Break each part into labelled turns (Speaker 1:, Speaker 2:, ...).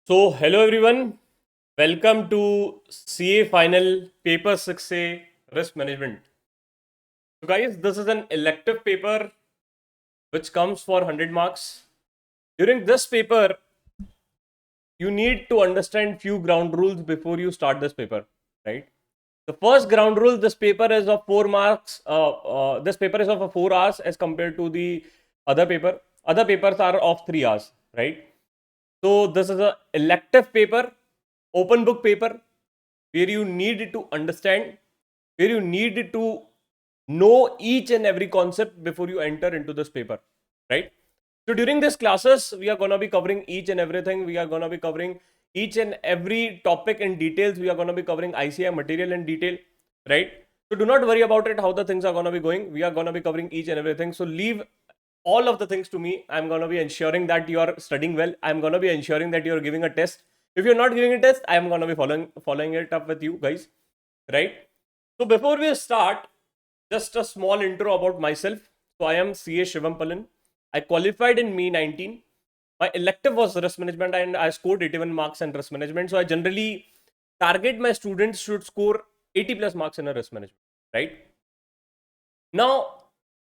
Speaker 1: Hello everyone. Welcome to CA Final Paper 6A Risk Management. So, guys, this is an elective paper which comes for 100 marks. During this paper, you need to understand few ground rules before you start this paper, right? The first ground rule: this paper is of 4 marks. This paper is of a 4 hours as compared to the other paper. Other papers are of 3 hours, right? So this is a elective paper, open book paper, where you need to understand, where you need to know each and every concept before you enter into this paper, right? So during these classes, we are going to be covering each and everything. We are going to be covering each and every topic in details. We are going to be covering ICI material in detail, right? So do not worry about it, how the things are going to be going. We are going to be covering each and everything. So leave all of the things to me. I'm going to be ensuring that you are studying well. I'm going to be ensuring that you are giving a test. If you're not giving a test, I'm going to be following it up with you guys, right? So before we start, just a small intro about myself. So I am CA Shivam Palan. I qualified in May 19. My elective was risk management and I scored 81 marks in risk management. So I generally target my students should score 80 plus marks in a risk management, right? Now,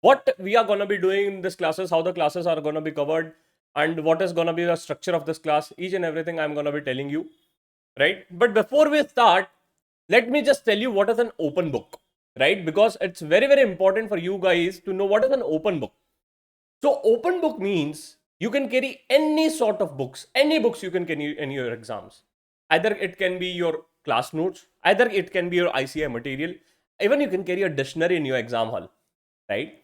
Speaker 1: what we are going to be doing in this classes, how the classes are going to be covered, and what is going to be the structure of this class, each and everything I'm going to be telling you, right? But before we start, let me just tell you what is an open book, right? Because it's very, very important for you guys to know what is an open book. So, open book means you can carry any sort of books, any books you can carry in your exams. Either it can be your class notes, either it can be your ICI material, even you can carry a dictionary in your exam hall, right?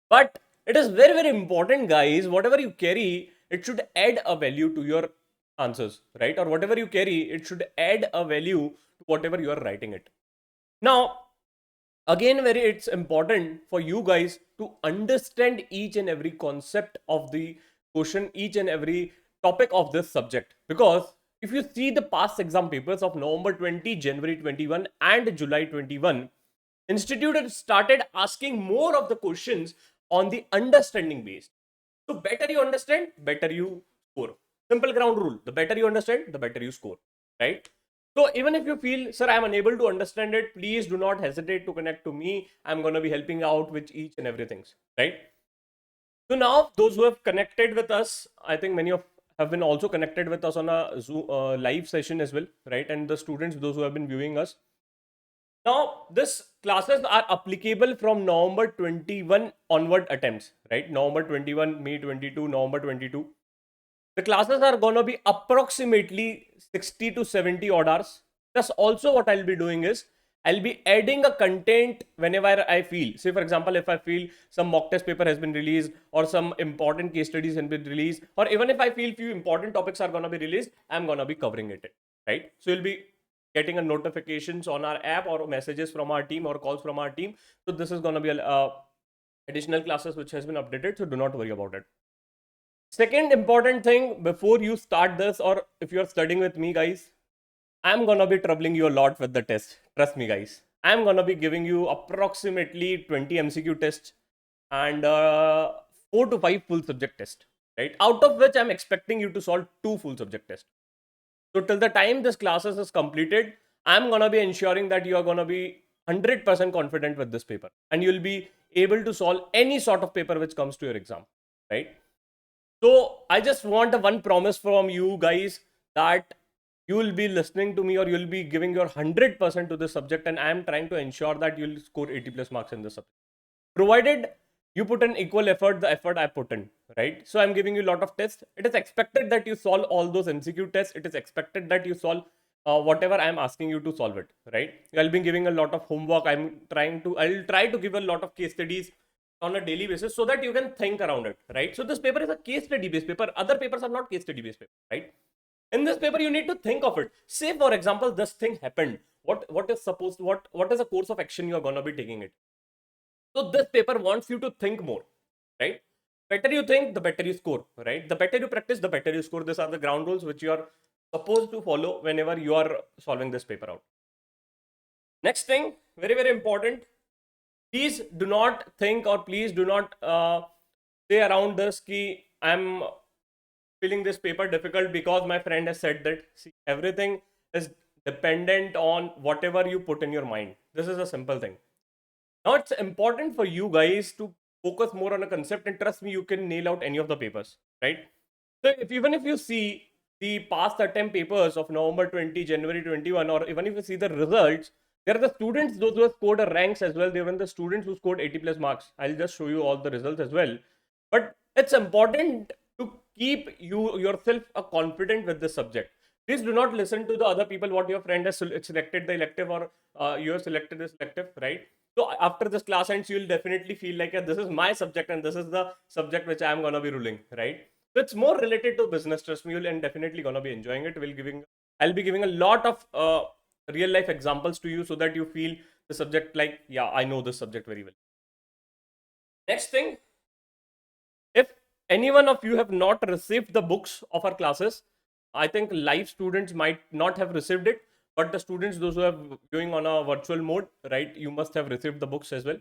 Speaker 1: But it is very, very important, guys. Whatever you carry, it should add a value to your answers, right? Or whatever you carry, it should add a value to whatever you are writing it. Now, again, very it's important for you guys to understand each and every concept of the question, each and every topic of this subject. Because if you see the past exam papers of November 20, January 21, and July 21, Institute had started asking more of the questions on the understanding based. So better you understand, better you score. Simple ground rule. The better you understand, the better you score. Right? So even if you feel, sir, I'm unable to understand it, please do not hesitate to connect to me. I'm gonna be helping out with each and everything. Right? So now those who have connected with us, I think many of have been also connected with us on a Zoom live session as well, right? And the students, those who have been viewing us, now, this classes are applicable from November 21 onward attempts, right? November 21, May 22, November 22. The classes are going to be approximately 60 to 70 odd hours. Plus, also what I'll be doing is I'll be adding a content whenever I feel. Say, for example, if I feel some mock test paper has been released or some important case studies have been released, or even if I feel few important topics are going to be released, I'm going to be covering it, right? So, you'll be getting a notifications on our app or messages from our team or calls from our team. So, this is going to be a additional classes which has been updated. So, do not worry about it. Second important thing before you start this, or if you're studying with me, guys, I'm gonna be troubling you a lot with the test. Trust me, guys. I'm gonna be giving you approximately 20 MCQ tests and 4 to 5 full subject tests, right? Out of which I'm expecting you to solve 2 full subject tests. So till the time this classes is completed, I'm gonna be ensuring that you are gonna be 100% confident with this paper, and you'll be able to solve any sort of paper which comes to your exam, right? So I just want a one promise from you guys that you will be listening to me or you'll be giving your 100% to this subject, and I am trying to ensure that you'll score 80 plus marks in this subject. Provided you put an equal effort, the effort I put in, right? So I'm giving you a lot of tests. It is expected that you solve all those MCQ tests. It is expected that you solve whatever I'm asking you to solve it, right? I'll be giving a lot of homework. I'll try to give a lot of case studies on a daily basis so that you can think around it, right? So this paper is a case study based paper. Other papers are not case study based paper, right? In this paper, you need to think of it. Say, for example, this thing happened. What is the course of action you are gonna be taking it? So this paper wants you to think more, right? Better you think, the better you score, right? The better you practice, the better you score. These are the ground rules which you are supposed to follow whenever you are solving this paper out. Next thing, very, very important. Please do not think or please do not say around this ki I'm feeling this paper difficult because my friend has said that, see, everything is dependent on whatever you put in your mind. This is a simple thing. Now it's important for you guys to focus more on a concept, and trust me, you can nail out any of the papers, right? So even if you see the past attempt papers of November 20, January 21, or even if you see the results, there are the students, those who have scored a ranks as well. There were the students who scored 80 plus marks. I'll just show you all the results as well. But it's important to keep yourself a confident with the subject. Please do not listen to the other people what your friend has selected the elective, or you have selected this elective, right? So after this class ends, you'll definitely feel like, yeah, this is my subject and this is the subject which I'm gonna be ruling, right? So it's more related to business. Trust me, you'll definitely gonna be enjoying it. I'll be giving a lot of real life examples to you so that you feel the subject like, yeah, I know this subject very well. Next thing, if any one of you have not received the books of our classes, I think live students might not have received it, but the students, those who are viewing on a virtual mode, right, you must have received the books as well.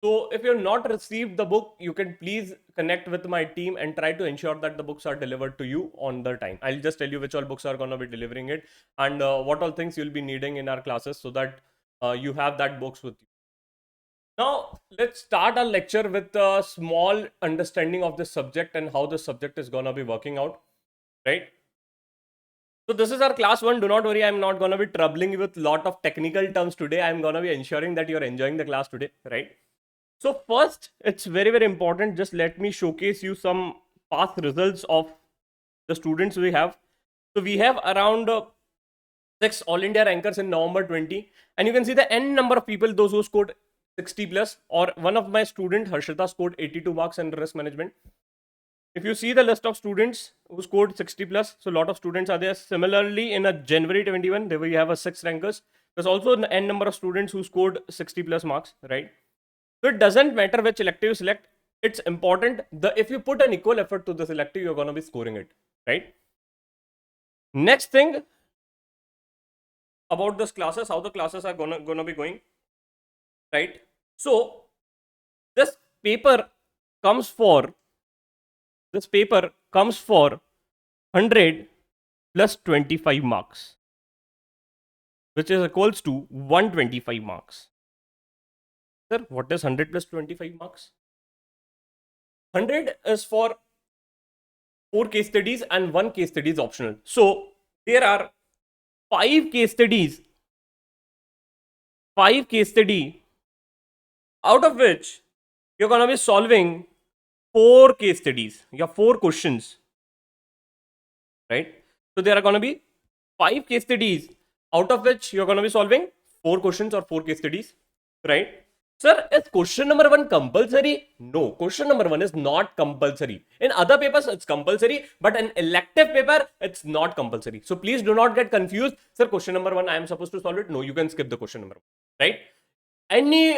Speaker 1: So if you've not received the book, you can please connect with my team and try to ensure that the books are delivered to you on the time. I'll just tell you which all books are going to be delivering it, and what all things you'll be needing in our classes, so that you have that books with you. Now, let's start our lecture with a small understanding of the subject and how the subject is going to be working out, right? So this is our class 1. Do not worry, I'm not going to be troubling you with lot of technical terms today. I'm going to be ensuring that you're enjoying the class today, right? So first, it's very, very important. Just let me showcase you some past results of the students we have. So we have around 6 All India rankers in November 20. And you can see the n number of people, those who scored 60 plus, or one of my student, Harshita, scored 82 marks in risk management. If you see the list of students who scored 60 plus, so a lot of students are there. Similarly, in a January 21, there we have a 6 rankers. There's also an n number of students who scored 60 plus marks, right? So it doesn't matter which elective you select. It's important if you put an equal effort to this elective, you're gonna be scoring it, right? Next thing about this classes, how the classes are gonna be going, right? So this paper comes for 100 plus 25 marks, which is equals to 125 marks. Sir, what is 100 plus 25 marks? 100 is for 4 case studies and 1 case study is optional. So there are 5 case studies, out of which you're gonna be solving 4 case studies. You have 4 questions, right? So there are gonna be 5 case studies, out of which you're gonna be solving 4 questions or 4 case studies, right? Sir, is question number 1 compulsory? No, question number 1 is not compulsory. In other papers, it's compulsory, but in elective paper, it's not compulsory. So please do not get confused. Sir, question number 1, I am supposed to solve it. No, you can skip the question number 1, right? Any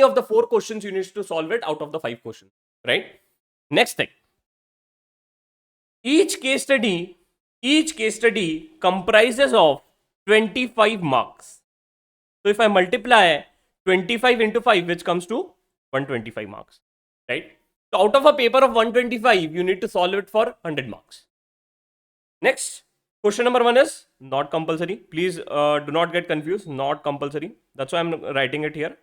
Speaker 1: of the 4 questions you need to solve it out of the 5 questions, right? Next thing. Each case study comprises of 25 marks. So if I multiply 25 into 5, which comes to 125 marks, right? So out of a paper of 125, you need to solve it for 100 marks. Next, question number 1 is not compulsory. Please do not get confused, not compulsory. That's why I'm writing it here.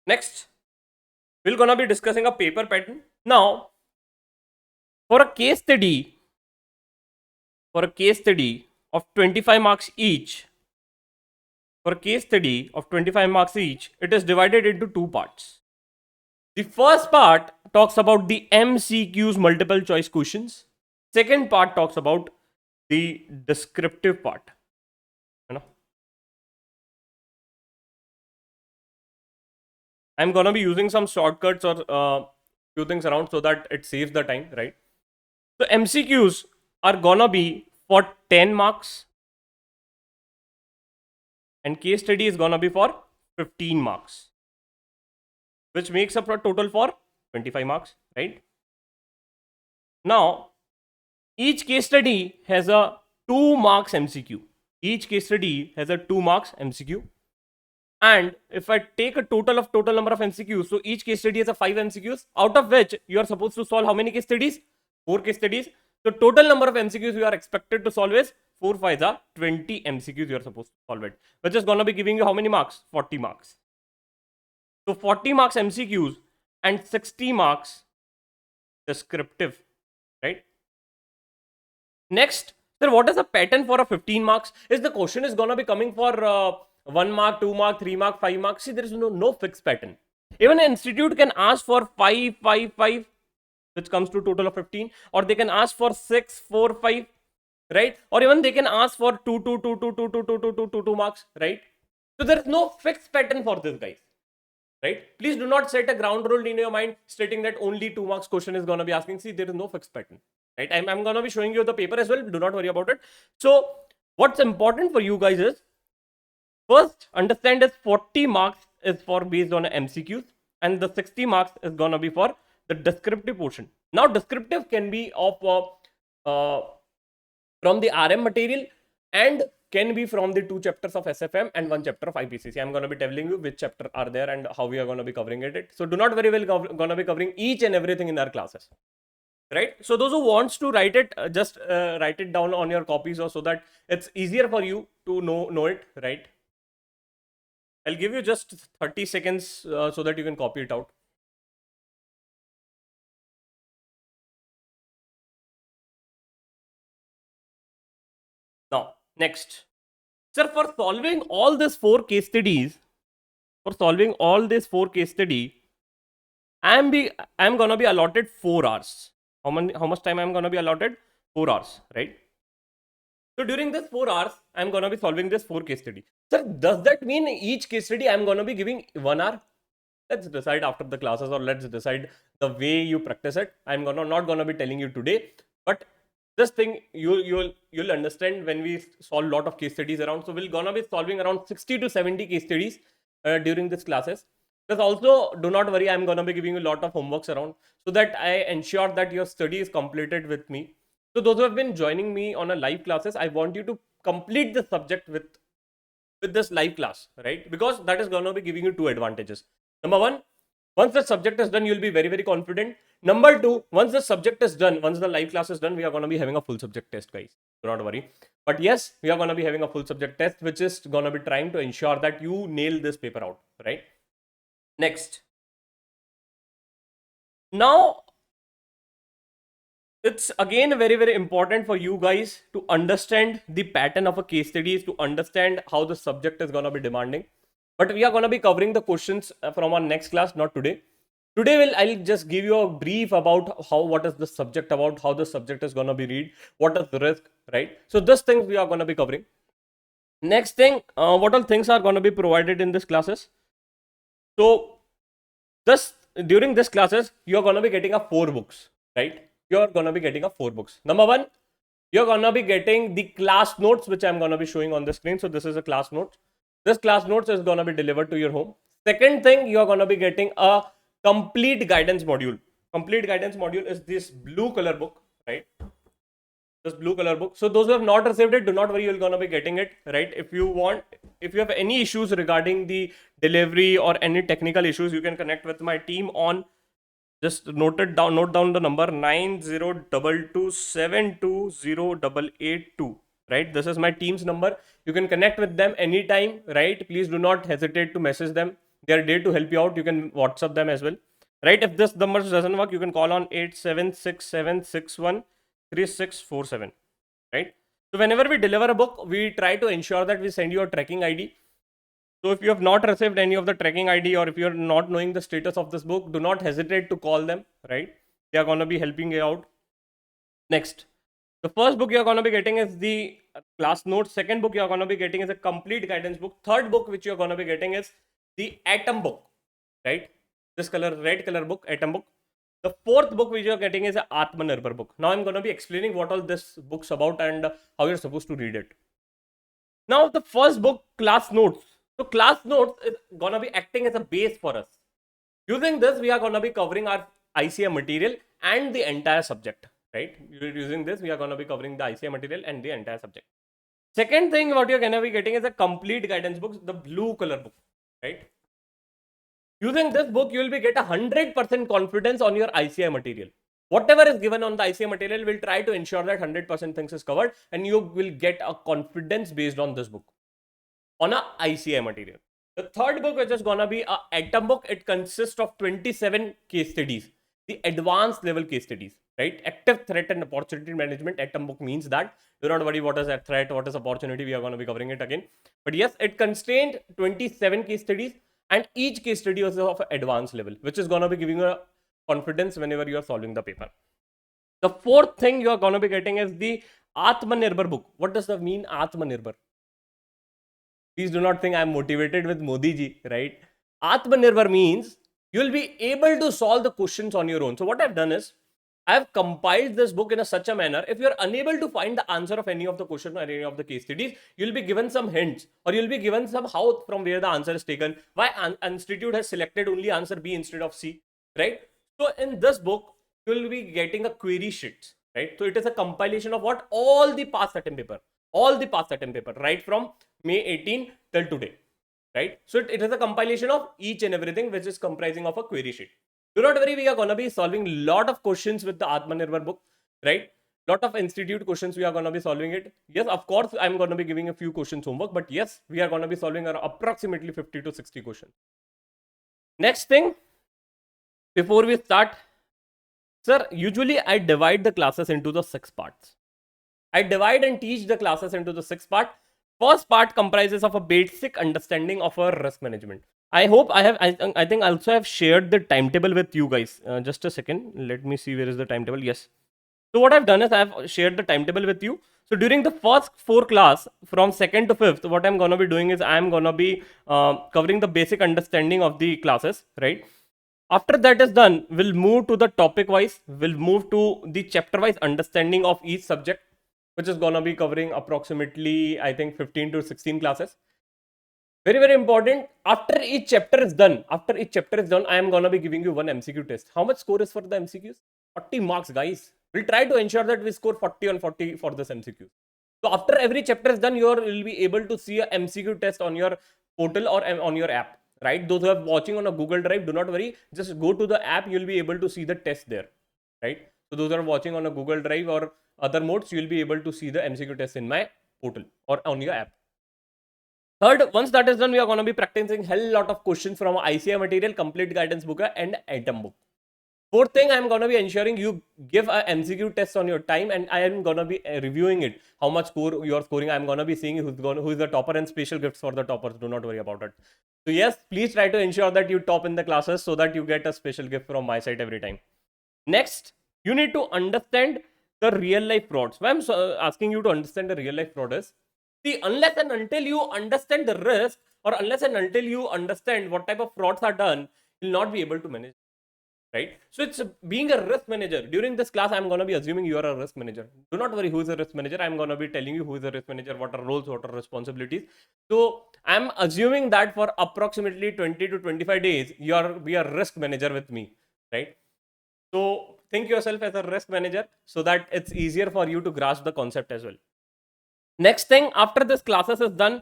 Speaker 1: Next, we're gonna be discussing a paper pattern. Now, for a case study of 25 marks each, it is divided into 2 parts. The first part talks about the MCQs, multiple choice questions. Second part talks about the descriptive part. I'm gonna be using some shortcuts or few things around so that it saves the time, right? So MCQs are gonna be for 10 marks and case study is gonna be for 15 marks, which makes up a total for 25 marks, right? Now, each case study has a 2 marks MCQ. And if I take a total number of MCQs, so each case study has a 5 MCQs, out of which you are supposed to solve how many case studies? 4 case studies. So total number of MCQs you are expected to solve is 4 5s are 20 MCQs you are supposed to solve it, which is gonna be giving you how many marks? 40 marks. So 40 marks MCQs and 60 marks descriptive, right? Next, sir, what is the pattern for a 15 marks? Is the question is gonna be coming for 1 mark, 2 mark, 3 mark, 5 marks? See, there is no fixed pattern. Even an institute can ask for 5, 5, 5, which comes to total of 15, or they can ask for 6, 4, 5, right? Or even they can ask for 2, 2, 2, 2, 2, 2, 2, 2, 2, 2, 2 marks, right? So there is no fixed pattern for this, guys. Right? Please do not set a ground rule in your mind stating that only 2 marks question is going to be asking. See, there is no fixed pattern. Right? I'm going to be showing you the paper as well. Do not worry about it. So, what's important for you guys is first understand is 40 marks is for based on MCQs and the 60 marks is going to be for the descriptive portion. Now, descriptive can be of from the RM material and can be from the 2 chapters of SFM and 1 chapter of IPCC. I'm going to be telling you which chapter are there and how we are going to be covering it. So do not worry, we're going to be covering each and everything in our classes. Right? So those who wants to write it, just write it down on your copies or so that it's easier for you to know it, right? I'll give you just 30 seconds so that you can copy it out. Now, next. Sir, for solving all these 4 case studies, I'm gonna be allotted 4 hours. How much time I'm gonna be allotted? 4 hours, right? So during this 4 hours, I'm gonna be solving this 4 case study. Sir, does that mean each case study I'm gonna be giving 1 hour? Let's decide after the classes, or let's decide the way you practice it. I'm not gonna be telling you today, but this thing you'll understand when we solve a lot of case studies around. So we're gonna be solving around 60 to 70 case studies during these classes. Plus also, do not worry, I'm gonna be giving you a lot of homeworks around so that I ensure that your study is completed with me. So those who have been joining me on a live classes, I want you to complete the subject with this live class, right? Because that is gonna be giving you 2 advantages. Number 1, once the subject is done, you'll be very, very confident. Number 2, once the subject is done, once the live class is done, we are going to be having a full subject test, guys. Do not worry. But yes, we are going to be having a full subject test, which is going to be trying to ensure that you nail this paper out, right? Next. Now, it's again very, very important for you guys to understand the pattern of a case studies, to understand how the subject is going to be demanding. But we are going to be covering the questions from our next class, not today. Today, I'll just give you a brief about what is the subject about, how the subject is going to be read, what is the risk, right? So this things we are going to be covering. Next thing, what all things are going to be provided in this classes? So during this classes, you are going to be getting a 4 books, right? You are going to be getting a 4 books. Number 1, you're going to be getting the class notes, which I'm going to be showing on the screen. So this is a class note. This class notes is going to be delivered to your home. Second thing, you're going to be getting a complete guidance module. Complete guidance module is this blue color book, right? This blue color book. So those who have not received it, do not worry, you're going to be getting it, right? If you have any issues regarding the delivery or any technical issues, you can connect with my team on, just note down the number 9022720882, right? This is my team's number. You can connect with them anytime, right? Please do not hesitate to message them. They are there to help you out. You can WhatsApp them as well, right? If this number doesn't work, you can call on 8767613647, right? So whenever we deliver a book, we try to ensure that we send you a tracking ID. So if you have not received any of the tracking ID, or if you are not knowing the status of this book, do not hesitate to call them, right? They are going to be helping you out. Next, the first book you are going to be getting is the class notes. Second book you are going to be getting is a complete guidance book. Third book which you are going to be getting is the Atom book, right? This red color book, Atom book. The fourth book which you are getting is a Atmanirbhar book. Now I'm going to be explaining what all this book's about and how you're supposed to read it. Now the first book, class notes. So class notes is going to be acting as a base for us. Using this, we are going to be covering our ICA material and the entire subject, right? Using this, we are going to be covering the ICA material and the entire subject. Second thing, what you're going to be getting is a complete guidance book, the blue color book. right? Using this book, you will be get 100% confidence on your ICI material. Whatever is given on the ICI material, will try to ensure that 100% things is covered, and you will get a confidence based on this book, on a ICI material. The third book, which is gonna be a Atom book, it consists of 27 case studies, the advanced level case studies, right? Active threat and opportunity management. Atom book means that. Do not worry what is a threat, what is opportunity. We are gonna be covering it again. But yes, it contained 27 case studies, and each case study was of advanced level, which is gonna be giving you a confidence whenever you are solving the paper. The fourth thing you are gonna be getting is the Atmanirbhar book. What does that mean, Atmanirbhar? Please do not think I am motivated with Modi ji, right? Atmanirbhar means you will be able to solve the questions on your own. So what I've done is I have compiled this book in such a manner. If you are unable to find the answer of any of the questions or any of the case studies, you'll be given some hints, or you'll be given some how from where the answer is taken. Why institute has selected only answer B instead of C, right? So in this book, you will be getting a query sheet, right? So it is a compilation of what all the past attempt paper, right from May 18 till today, right? So it is a compilation of each and everything, which is comprising of a query sheet. Do not worry, we are going to be solving lot of questions with the Atmanirbhar book, right? Lot of institute questions we are going to be solving it. Yes, of course, I'm going to be giving a few questions homework, but yes, we are going to be solving approximately 50 to 60 questions. Next thing, before we start, sir, usually I divide the classes into the 6 parts. I divide and teach the classes into the 6 parts. First part comprises of a basic understanding of a risk management. I hope I think I also have shared the timetable with you guys. Just a second. Let me see where is the timetable. Yes. So what I've done is I've shared the timetable with you. So during the first 4 class, from 2nd to 5th, what I'm going to be doing is I'm going to be covering the basic understanding of the classes, right? After that is done, we'll move to the topic wise. We'll move to the chapter wise understanding of each subject, which is gonna be covering approximately, I think, 15 to 16 classes. Very, very important. After each chapter is done, I am gonna be giving you one MCQ test. How much score is for the MCQs? 40 marks, guys. We'll try to ensure that we score 40 on 40 for this MCQ. So after every chapter is done, you'll be able to see a MCQ test on your portal or on your app, right? Those who are watching on a Google Drive, do not worry. Just go to the app. You'll be able to see the test there, right? So those who are watching on a Google Drive or other modes, you'll be able to see the MCQ test in my portal or on your app. Third, once that is done, we are going to be practicing hell lot of questions from ICI material, complete guidance book and Atom book. Fourth thing, I'm going to be ensuring you give a MCQ test on your time, and I am going to be reviewing it. How much score you are scoring. I'm going to be seeing who is the topper, and special gifts for the toppers. Do not worry about it. So yes, please try to ensure that you top in the classes so that you get a special gift from my side every time. Next, you need to understand the real life frauds. Why I'm asking you to understand the real life fraud is, see, unless and until you understand the risk, or unless and until you understand what type of frauds are done, you'll not be able to manage, right? So it's being a risk manager. During this class, I'm going to be assuming you are a risk manager. Do not worry who is a risk manager. I'm going to be telling you who is a risk manager, what are roles, what are responsibilities. So I'm assuming that for approximately 20 to 25 days, be a risk manager with me, right? So think yourself as a risk manager so that it's easier for you to grasp the concept as well. Next thing, after this classes is done,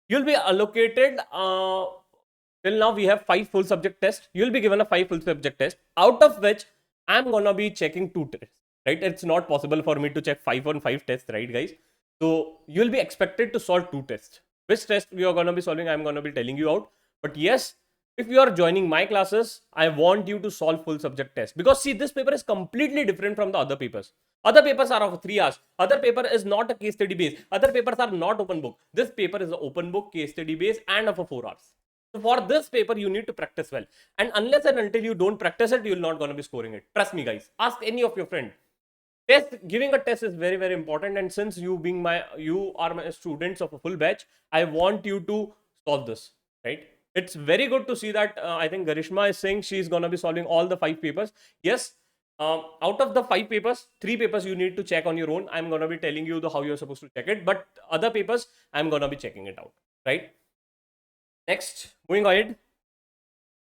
Speaker 1: you'll be allocated till now we have 5 full subject tests. You'll be given a 5 full subject test, out of which I'm gonna be checking 2 tests, right? It's not possible for me to check 5 on 5 tests, right, guys? So you'll be expected to solve 2 tests. Which test we are gonna be solving, I'm gonna be telling you out. But yes, if you are joining my classes, I want you to solve full subject test, because see, this paper is completely different from the other papers. Other papers are of 3 hours. Other paper is not a case study based. Other papers are not open book. This paper is an open book, case study based, and of a 4 hours. So for this paper, you need to practice well. And unless and until you don't practice it, you're not going to be scoring it. Trust me, guys. Ask any of your friends. Giving a test is very, very important. And since you are my students of a full batch, I want you to solve this, right? It's very good to see that I think Garishma is saying she's going to be solving all the 5 papers. Yes. Out of the 5 papers, 3 papers you need to check on your own. I'm going to be telling you how you're supposed to check it. But other papers, I'm going to be checking it out, right? Next, moving ahead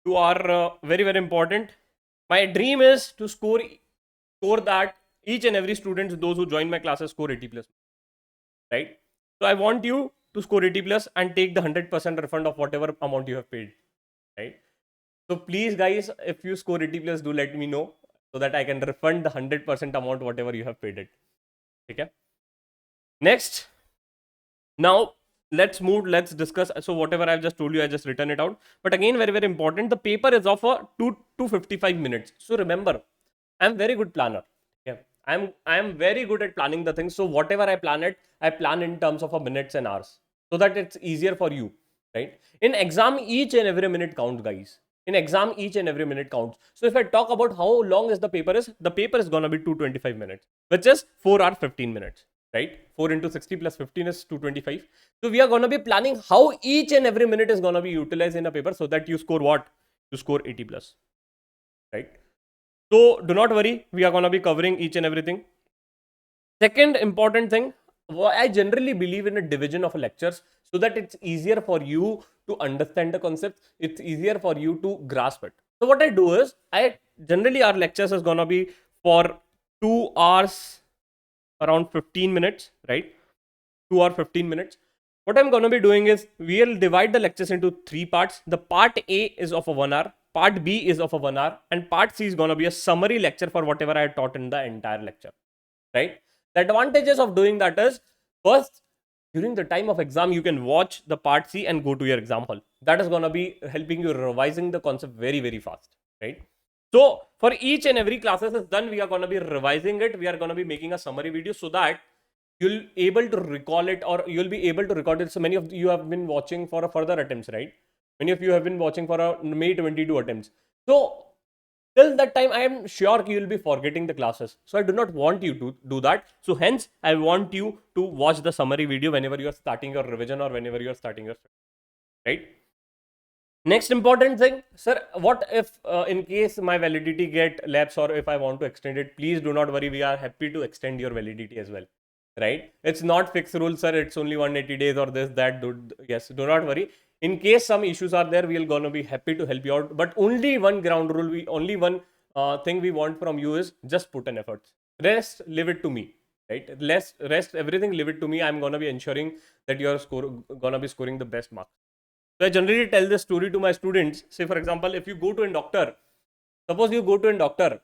Speaker 1: to our very, very important. My dream is to score that each and every student, those who join my classes, score 80 plus, right? So I want you to score 80 plus and take the 100% refund of whatever amount you have paid, right? So please guys, if you score 80 plus, do let me know so that I can refund the 100% amount whatever you have paid it. Okay. Next, now let's discuss. So whatever I've just told you, I just written it out. But again, very very important, the paper is of a 2 to 55 minutes. So remember, I'm very good planner. Yeah, I'm very good at planning the things. So whatever I plan it, I plan in terms of a minutes and hours, so that it's easier for you, right? In exam, each and every minute counts, guys. In exam, each and every minute counts. So if I talk about how long is the paper is gonna be 225 minutes, which is 4 hours 15 minutes, right? 4 into 60 plus 15 is 225. So we are gonna be planning how each and every minute is gonna be utilized in a paper so that you score what? You score 80 plus, right? So do not worry, we are going to be covering each and everything. Second important thing, I generally believe in a division of lectures so that it's easier for you to understand the concept. It's easier for you to grasp it. So what I do is, generally our lectures is going to be for 2 hours, around 15 minutes, right? 2 or 15 minutes. What I'm going to be doing is, we'll divide the lectures into 3 parts. The part A is of a 1 hour. Part B is of a 1 hour, and part C is going to be a summary lecture for whatever I taught in the entire lecture, right? The advantages of doing that is, first, during the time of exam, you can watch the part C and go to your exam hall. That is going to be helping you revising the concept very, very fast, right? So for each and every classes is done, we are going to be revising it. We are going to be making a summary video so that you'll able to recall it, or you'll be able to record it. So many of you have been watching for a further attempts, right? Many of you have been watching for a May 22 attempts. So till that time, I am sure you will be forgetting the classes. So I do not want you to do that. So hence, I want you to watch the summary video whenever you are starting your revision or whenever you are starting your study, right? Next important thing, sir, what if in case my validity get lapse, or if I want to extend it, please do not worry. We are happy to extend your validity as well, right? It's not fixed rule, sir. It's only 180 days or this, that. Yes, do not worry. In case some issues are there, we're gonna be happy to help you out. But only one ground rule, only one thing we want from you is just put an effort. Rest, leave it to me, right? Rest, everything, leave it to me. I'm gonna be ensuring that you're gonna be scoring the best marks. So I generally tell this story to my students. Say for example, if you go to a doctor, suppose you go to a doctor,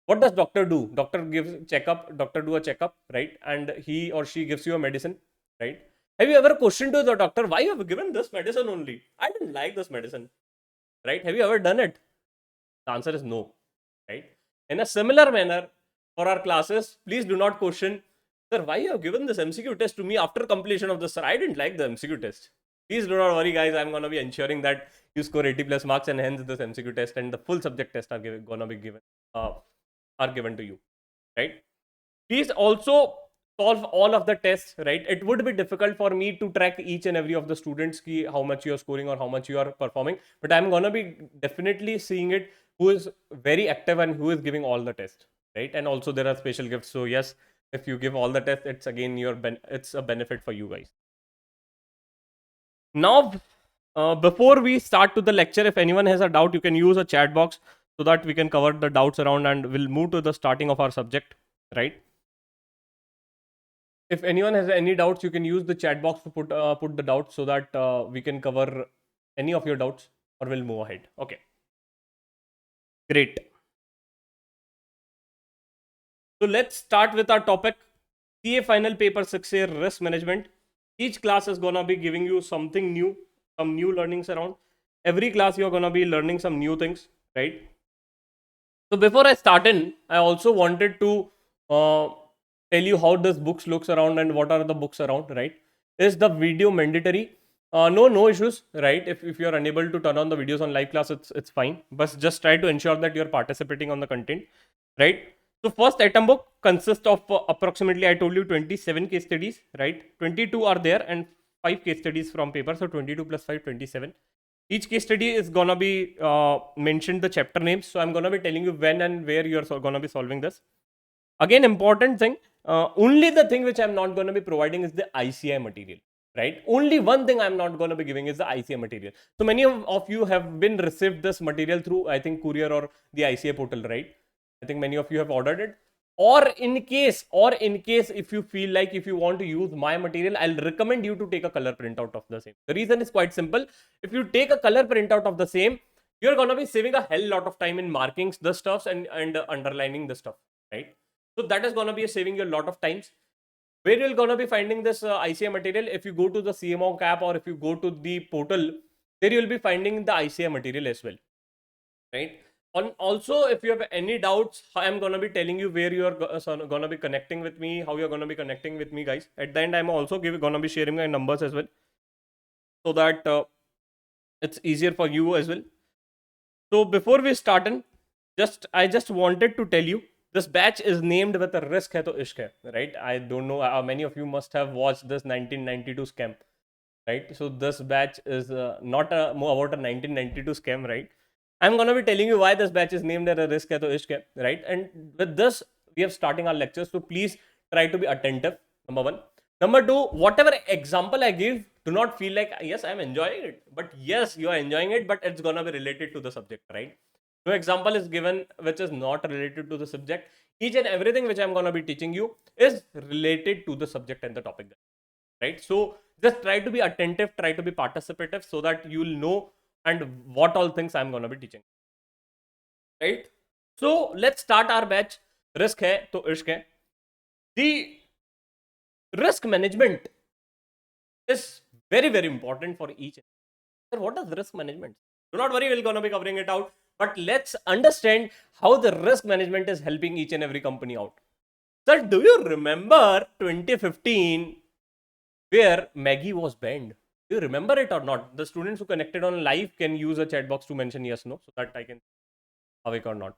Speaker 1: what does doctor do? Doctor gives checkup, doctor do a checkup, right? And he or she gives you a medicine, right? Have you ever questioned to the doctor, why you have given this medicine only? I didn't like this medicine, right? Have you ever done it? The answer is no, right? In a similar manner, for our classes, please do not question, sir, why you have given this MCQ test to me after completion of this, sir? I didn't like the MCQ test. Please do not worry, guys. I'm going to be ensuring that you score 80 plus marks, and hence this MCQ test and the full subject test are going to be given, are given to you, right? Please also solve all of the tests, right? It would be difficult for me to track each and every of the students ki how much you are scoring or how much you are performing, but I'm gonna be definitely seeing it who is very active and who is giving all the tests, right? And also there are special gifts. So yes, if you give all the tests, it's again it's a benefit for you guys. Now, before we start to the lecture, if anyone has a doubt, you can use a chat box so that we can cover the doubts around, and we'll move to the starting of our subject, right? If anyone has any doubts, you can use the chat box to put the doubts so that we can cover any of your doubts, or we'll move ahead. Okay. Great. So let's start with our topic, CA Final Paper 6A Risk Management. Each class is gonna be giving you something new, some new learnings around. Every class you're gonna be learning some new things, right? So before I start in, I also wanted to tell you how this books looks around and what are the books around, right? Is the video mandatory? No issues, right? If you're unable to turn on the videos on live class, it's fine. But just try to ensure that you're participating on the content, right? So first item book consists of approximately, I told you, 27 case studies, right? 22 are there and 5 case studies from paper. So 22 plus 5, 27. Each case study is gonna be mentioned the chapter names. So I'm gonna be telling you when and where you're gonna be solving this. Again, important thing, only the thing which I'm not going to be providing is the ICI material, right? Only one thing I'm not going to be giving is the ICI material. So many of you have been received this material through, I think, courier or the ICI portal, right? I think many of you have ordered it. Or in case if you feel like if you want to use my material, I'll recommend you to take a color printout of the same. The reason is quite simple. If you take a color printout of the same, you're gonna be saving a hell lot of time in marking the stuffs and underlining the stuff, right? So that is gonna be saving you a lot of times. Where you're gonna be finding this ICA material? If you go to the CMONK app or if you go to the portal, there you'll be finding the ICA material as well, right? Also, if you have any doubts, I'm gonna be telling you where you are gonna be connecting with me, how you're gonna be connecting with me, guys. At the end, I'm also gonna be sharing my numbers as well, so that it's easier for you as well. So before we start, I just wanted to tell you, this batch is named with a risk hai to ishq hai, right? I don't know how many of you must have watched this 1992 scam, right? So this batch is not more about a 1992 scam, right? I'm gonna be telling you why this batch is named as a risk hai to ishq hai, right? And with this, we are starting our lectures, so please try to be attentive. Number one. Number two, whatever example I give, do not feel like yes, I'm enjoying it, but yes, you are enjoying it, but it's gonna be related to the subject, right? No example is given which is not related to the subject. Each and everything which I'm gonna be teaching you is related to the subject and the topic, right? So just try to be attentive, try to be participative, so that you'll know and what all things I'm gonna be teaching, right? So let's start our batch. Risk hai to ishq hai. The risk management is very important for each. What is risk management? Do not worry, we're gonna be covering it out. But let's understand how the risk management is helping each and every company out. Sir, do you remember 2015 where Maggie was banned? Do you remember it or not? The students who connected on live can use a chat box to mention yes, no, so that I can awake or not.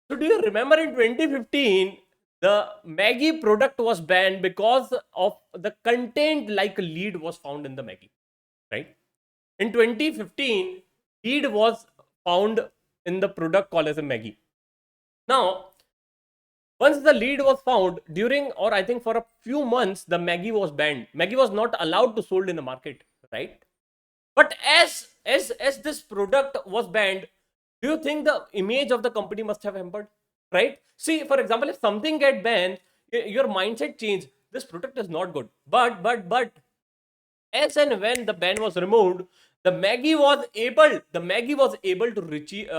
Speaker 1: So do you remember in 2015 the Maggie product was banned because of the content like lead was found in the Maggie, right? In 2015, lead was found in the product called as a Maggie. Now, once the lead was found during, or I think for a few months, the Maggie was banned. Maggie was not allowed to sold in the market, right? But as this product was banned, do you think the image of the company must have hampered, right? See, for example, if something get banned, your mindset change. This product is not good. But as and when the ban was removed, the Maggie was able to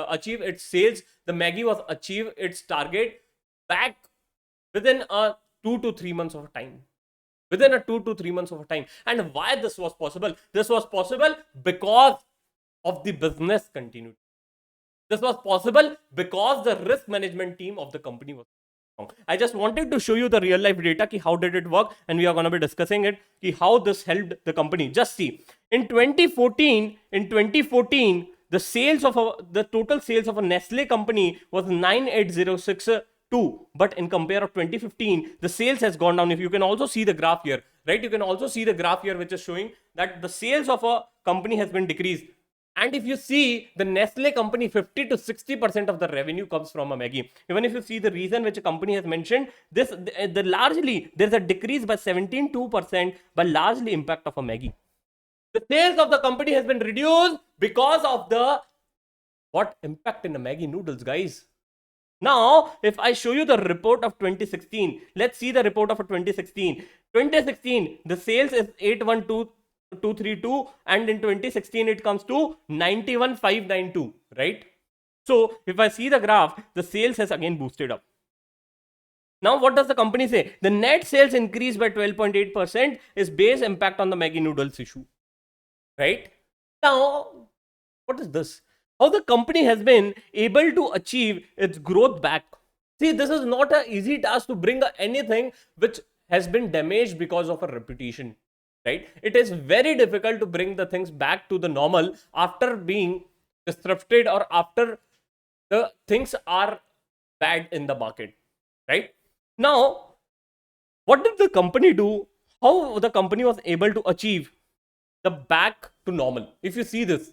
Speaker 1: achieve its sales. The Maggie was achieve its target back within a 2 to 3 months of time. Within a 2 to 3 months of time. And why this was possible? This was possible because of the business continuity. This was possible because the risk management team of the company was strong. I just wanted to show you the real life data, ki how did it work, and we are going to be discussing it, ki how this helped the company. Just see, in 2014, the sales of the total sales of a Nestle company was 98062, but in compare of 2015, the sales has gone down. If you can also see the graph here, right? You can also see the graph here, which is showing that the sales of a company has been decreased. And if you see the Nestle company, 50 to 60% of the revenue comes from a Maggie. Even if you see the reason which a company has mentioned, largely there's a decrease by 17.2% by largely impact of a Maggie. The sales of the company has been reduced because of the what impact in the Maggie noodles, guys. Now, if I show you the report of 2016, let's see the report of 2016. 2016, the sales is 812,232, and in 2016 it comes to 91,592, right? So if I see the graph, the sales has again boosted up. Now what does the company say? The net sales increase by 12.8% is base impact on the Maggie noodles issue, right? Now what is this? How the company has been able to achieve its growth back. See, this is not an easy task to bring anything which has been damaged because of a reputation, right? It is very difficult to bring the things back to the normal after being disrupted or after the things are bad in the market, right? Now, what did the company do? How the company was able to achieve the back to normal? If you see this,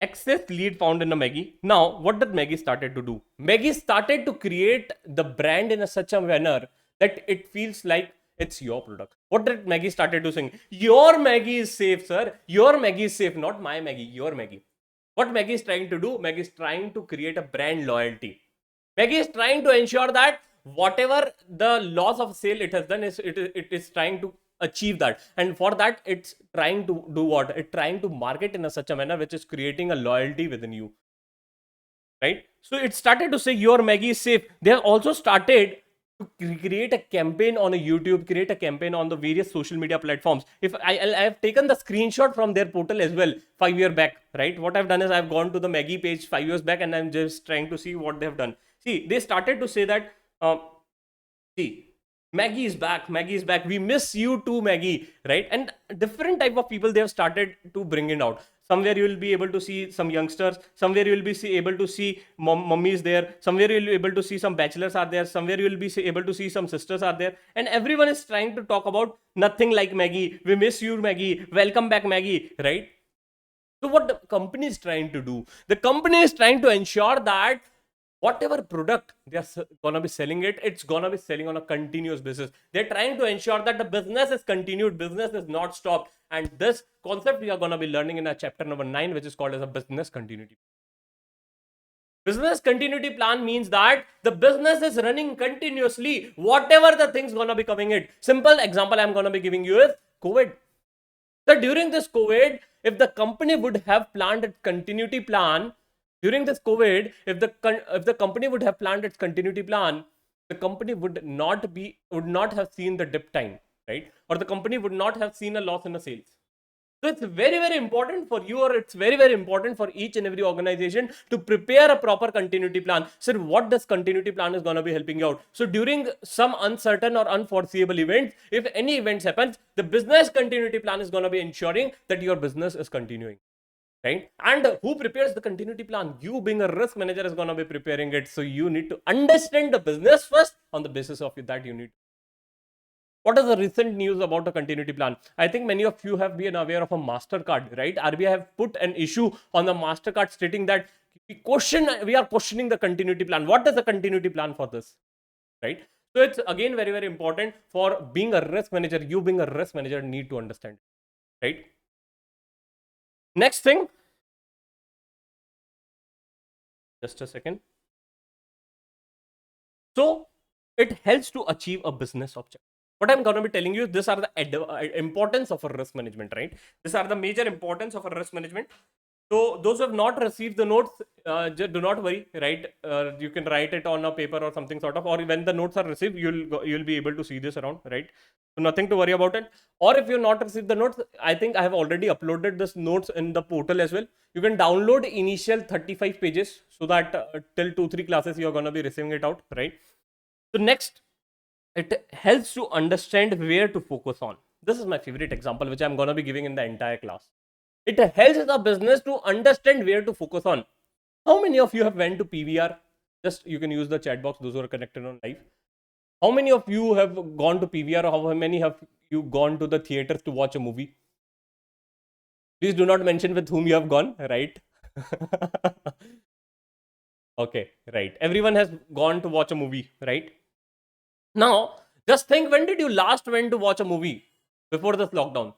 Speaker 1: excess lead found in a Maggie. Now, what did Maggie started to do? Maggie started to create the brand in such a manner that it feels like it's your product. What did Maggie started to sing? Your Maggie is safe, sir. Your Maggie is safe, not my Maggie. Your Maggie. What Maggie is trying to do, Maggie is trying to create a brand loyalty. Maggie is trying to ensure that whatever the loss of sale it has done it is trying to achieve that, and for that it's trying to do what? It's trying to market in a such a manner which is creating a loyalty within you, right? So it started to say your Maggie is safe. They have also started to create a campaign on a YouTube, create a campaign on the various social media platforms. If I have taken the screenshot from their portal as well 5 years back, right? What I've done is I've gone to the Maggie page 5 years back and I'm just trying to see what they have done. See, they started to say that, see, Maggie is back, Maggie is back, we miss you too, Maggie, right? And different type of people they have started to bring it out. Somewhere you will be able to see some youngsters, somewhere you will be able to see mummies there, somewhere you will be able to see some bachelors are there, somewhere you will be able to see some sisters are there, and everyone is trying to talk about nothing like Maggie, we miss you Maggie, welcome back Maggie, right? So what the company is trying to do, the company is trying to ensure that whatever product they are gonna be selling it's gonna be selling on a continuous basis. They're trying to ensure that the business is continued, business is not stopped. And this concept we are gonna be learning in our chapter number 9, which is called as a business continuity. Business continuity plan means that the business is running continuously, whatever the things gonna be coming in. Simple example I'm gonna be giving you is COVID. So during this COVID, if the company would have planned a continuity plan, during this COVID, if the company would have planned its continuity plan, the company would not have seen the dip time, right? Or the company would not have seen a loss in the sales. So it's very, very important for you, or it's very, very important for each and every organization to prepare a proper continuity plan. So what this continuity plan is going to be helping you out? So during some uncertain or unforeseeable events, if any events happens, the business continuity plan is going to be ensuring that your business is continuing. Right? And who prepares the continuity plan? You, being a risk manager, is going to be preparing it. So you need to understand the business first. On the basis of that, you need. What is the recent news about a continuity plan? I think many of you have been aware of a MasterCard, right? RBI have put an issue on the MasterCard stating that we are questioning the continuity plan. What is the continuity plan for this, right? So it's again very, very important for being a risk manager. You, being a risk manager, need to understand, right? Next thing, just a second. So it helps to achieve a business objective. What I'm going to be telling you, these are the importance of a risk management, right? These are the major importance of a risk management. So those who have not received the notes, do not worry, right? You can write it on a paper or something sort of, or when the notes are received, you'll be able to see this around, right? So nothing to worry about it. Or if you not received the notes, I think I have already uploaded this notes in the portal as well. You can download initial 35 pages so that till 2-3 classes you're going to be receiving it out, right? So next, it helps to understand where to focus on. This is my favorite example, which I'm going to be giving in the entire class. It helps the business to understand where to focus on. How many of you have went to PVR? Just you can use the chat box, those who are connected on live. How many of you have gone to PVR, or how many have you gone to the theaters to watch a movie? Please do not mention with whom you have gone, right? Okay, right. Everyone has gone to watch a movie, right? Now, just think, when did you last went to watch a movie before this lockdown?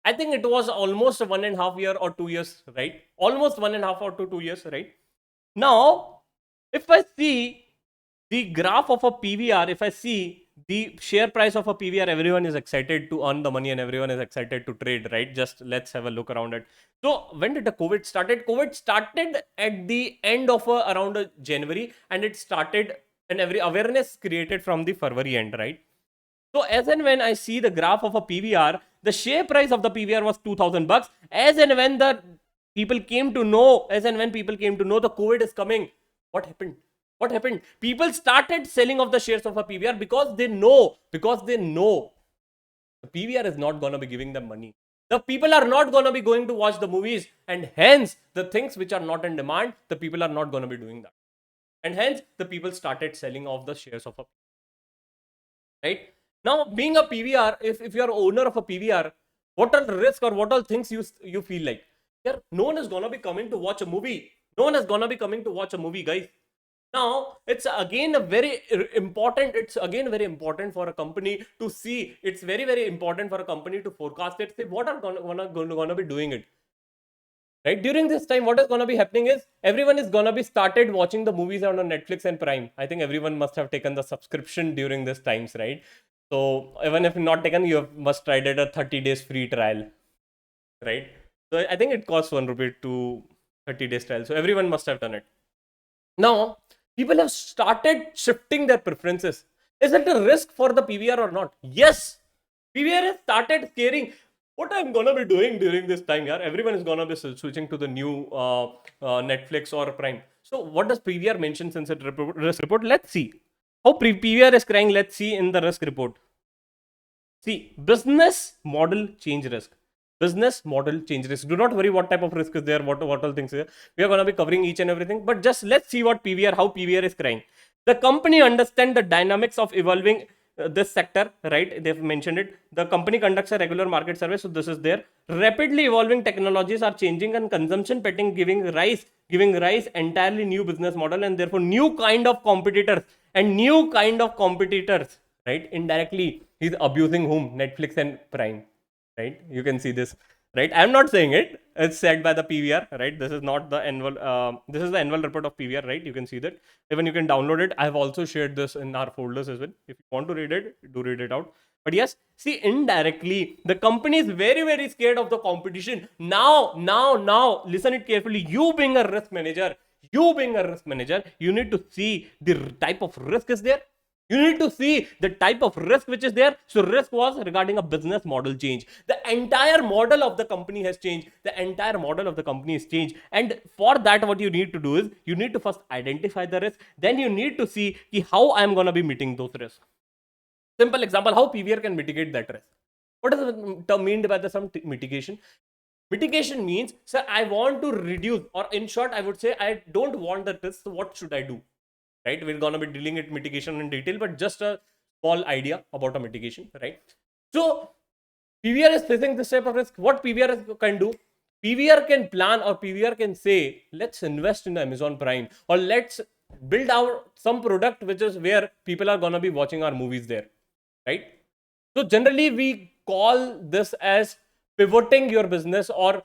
Speaker 1: I think it was almost 1.5 years or 2 years, right? Almost 1.5 or 2 years, right? Now, if I see the graph of a PVR, if I see the share price of a PVR, everyone is excited to earn the money and everyone is excited to trade, right? Just let's have a look around it. So when did the COVID started? COVID started at the end of around January, and it started, and every awareness created from the February end, right? So as and when I see the graph of a PVR, the share price of the PVR was 2000 bucks. As and when the people came to know, the COVID is coming, what happened? What happened? People started selling off the shares of a PVR because they know the PVR is not going to be giving them money. The people are not going to be going to watch the movies, and hence the things which are not in demand, the people are not going to be doing that. And hence the people started selling off the shares of a PVR, right? Now, being a PVR, if you are owner of a PVR, what are the risks or what all things you feel like? Yeah, no one is gonna be coming to watch a movie. No one is gonna be coming to watch a movie, guys. Now, it's again very important for a company to see. It's very, very important for a company to forecast it. Say what are gonna be doing it. right? During this time, what is going to be happening is everyone is going to be started watching the movies on Netflix and Prime. I think everyone must have taken the subscription during these times, right? So even if not taken, you must tried it a 30 days free trial, right? So I think it costs 1 rupee to 30 days trial. So everyone must have done it. Now, people have started shifting their preferences. Is it a risk for the PVR or not? Yes. PVR has started scaring what I'm gonna be doing during this time. Yeah, everyone is gonna be switching to the new Netflix or Prime. So, what does PVR mention in the risk report? Let's see how PVR is crying. Let's see in the risk report. See, business model change risk. Business model change risk. Do not worry what type of risk is there, what all things are there. We are going to be covering each and everything. But just let's see what PVR, how PVR is crying. The company understand the dynamics of evolving this sector, right? They've mentioned it. The company conducts a regular market survey, so this is there. Rapidly evolving technologies are changing and consumption pattern giving rise entirely new business model and therefore new kind of competitors and new kind of competitors, right? Indirectly, he's abusing whom? Netflix and Prime, right? You can see this, right? I'm not saying it. It's said by the PVR, right? This is not the annual. This is the annual report of PVR, right? You can see that. Even you can download it. I have also shared this in our folders as well. If you want to read it, do read it out. But yes, see, indirectly, the company is very, very scared of the competition. Now, listen it carefully. You being a risk manager, you need to see the type of risk is there. You need to see the type of risk which is there. So risk was regarding a business model change. The entire model of the company has changed. The entire model of the company has changed. And for that, what you need to do is you need to first identify the risk. Then you need to see how I'm going to be meeting those risks. Simple example, how PVR can mitigate that risk. What does it mean by the some mitigation? Mitigation means, sir, I want to reduce, or in short, I would say, I don't want the risk. So what should I do? Right? We're gonna be dealing with mitigation in detail, but just a small idea about a mitigation, right? So PVR is facing this type of risk. What PVR can do? PVR can plan or PVR can say, let's invest in Amazon Prime or let's build out some product which is where people are gonna be watching our movies there, right? So generally we call this as pivoting your business or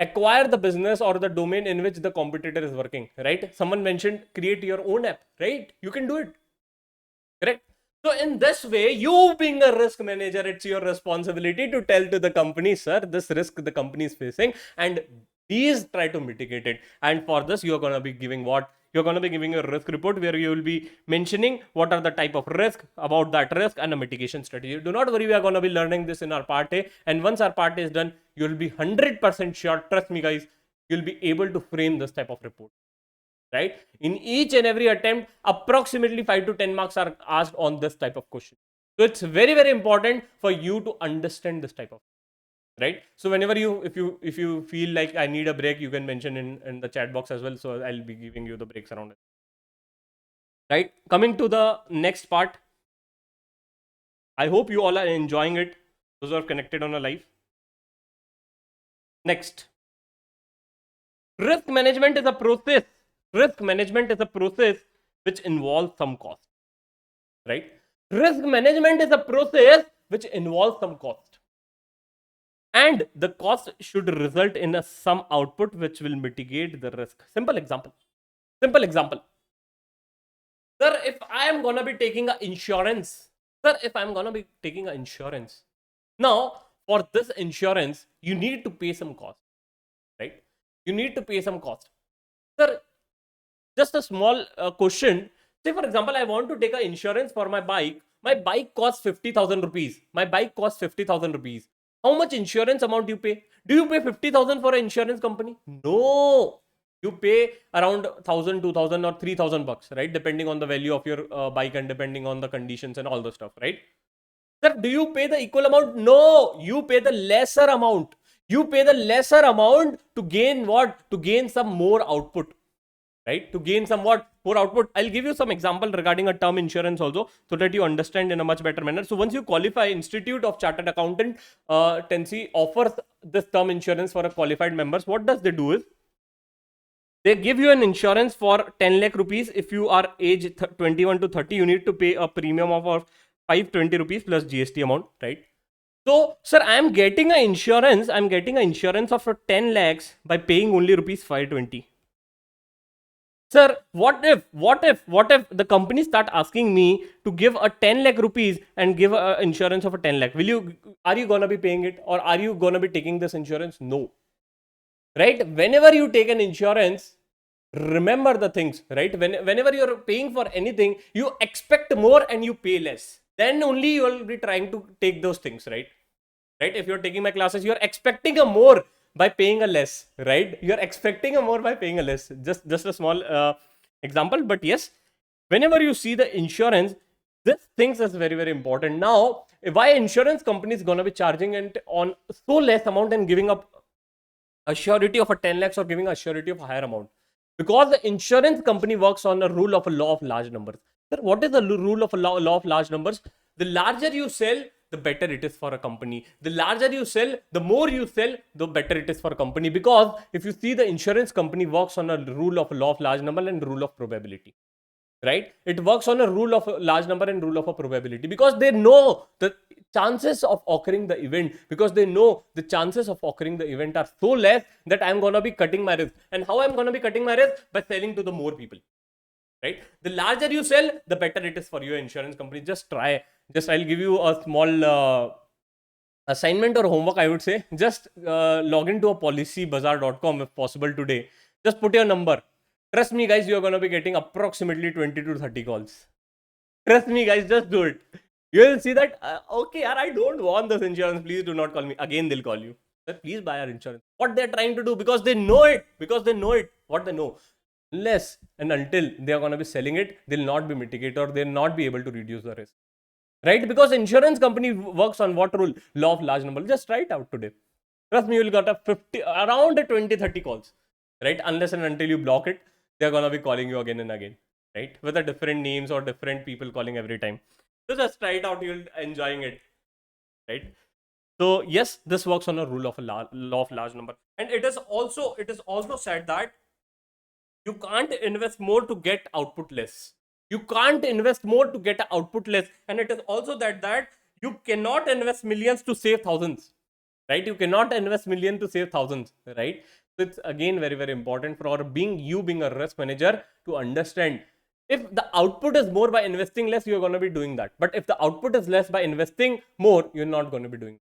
Speaker 1: acquire the business or the domain in which the competitor is working, right? Someone mentioned create your own app, right? You can do it, correct? So in this way, you being a risk manager, it's your responsibility to tell to the company, sir, this risk the company is facing and please try to mitigate it. And for this, you're going to be giving what? You're going to be giving a risk report where you will be mentioning what are the type of risk, about that risk and a mitigation strategy. Do not worry, we are going to be learning this in our part A. And once our part A is done, you'll be 100% sure, trust me guys, you'll be able to frame this type of report. Right? In each and every attempt, approximately 5 to 10 marks are asked on this type of question. So it's very, very important for you to understand this type of, right? So whenever if you feel like I need a break, you can mention in the chat box as well. So I'll be giving you the breaks around it. Right? Coming to the next part. I hope you all are enjoying it. Those who are connected on a live. Next. Risk management is a process. Risk management is a process which involves some cost, right? Risk management is a process which involves some cost. And the cost should result in some output which will mitigate the risk. Simple example. Simple example. Sir, if I am going to be taking an insurance, now for this insurance, you need to pay some cost, right? You need to pay some cost. Sir, just a small question. Say, for example, I want to take an insurance for my bike. My bike costs 50,000 rupees. How much insurance amount you pay? Do you pay 50,000 for an insurance company? No. You pay around 1,000, 2,000 or 3,000 bucks, right? Depending on the value of your bike and depending on the conditions and all the stuff, right? Sir, do you pay the equal amount? No. You pay the lesser amount. You pay the lesser amount to gain what? To gain some more output, right? To gain somewhat more output. I'll give you some example regarding a term insurance also so that you understand in a much better manner. So once you qualify, Institute of Chartered Accountant Tensi offers this term insurance for a qualified members. What does they do is they give you an insurance for 10 lakh rupees. If you are age 21 to 30, you need to pay a premium of 520 rupees plus GST amount, right? So, sir, I'm getting an insurance. I'm getting an insurance of 10 lakhs by paying only rupees 520. Sir, what if the company start asking me to give a 10 lakh rupees and give a insurance of a 10 lakh? Are you gonna be paying it, or are you gonna be taking this insurance? No. Right? Whenever you take an insurance, remember the things, right? Whenever you're paying for anything, you expect more and you pay less. Then only you will be trying to take those things, right? Right? If you're taking my classes, you're expecting a more by paying a less, right? You're expecting a more by paying a less. Just a small example, but yes, whenever you see the insurance, this things is very very important. Now, why insurance company is gonna be charging it on so less amount and giving up a surety of a 10 lakhs or giving a surety of a higher amount? Because the insurance company works on a rule of a law of large numbers. Sir, what is the rule of a law of large numbers? The larger you sell, the better it is for a company. The larger you sell, the more you sell, the better it is for a company. Because if you see, the insurance company works on a rule of a law of large number and rule of probability, right? It works on a rule of a large number and rule of a probability, because they know the chances of occurring the event, because they know the chances of occurring the event are so less that I'm going to be cutting my risk. And how I'm going to be cutting my risk? By selling to the more people, right? The larger you sell, the better it is for your insurance company. Just try. Just I'll give you a small assignment or homework, I would say. Just log into a policybazar.com if possible today. Just put your number. Trust me, guys, you're going to be getting approximately 20 to 30 calls. Trust me, guys, just do it. You will see that, okay, yaar, I don't want this insurance. Please do not call me. Again, they'll call you. Sir, please buy our insurance. What they're trying to do, because they know it. What they know. Unless and until they are going to be selling it, they'll not be mitigated, or they'll not be able to reduce the risk. Right? Because insurance company works on what rule? Law of large number. Just try it out today. Trust me, you will get a 50, around 20, 30 calls. Right? Unless and until you block it, they're going to be calling you again and again. Right? With a different names or different people calling every time. So just try it out. You'll enjoying it. Right? So yes, this works on a rule of a law of large number. And it is also said that you can't invest more to get output less. You can't invest more to get output less. And it is also that you cannot invest millions to save thousands, right? You cannot invest million to save thousands, right? So it's again very very important for being a risk manager to understand, if the output is more by investing less, you're going to be doing that. But if the output is less by investing more, you're not going to be doing.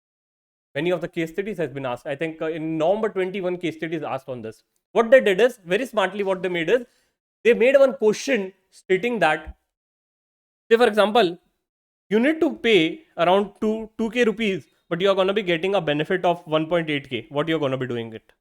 Speaker 1: Many of the case studies has been asked. I think in November 21 case studies asked on this. What they did is, very smartly, what they made is, they made one question stating that, say for example, you need to pay around 2k rupees, but you are going to be getting a benefit of 1.8k. What you're going to be doing it,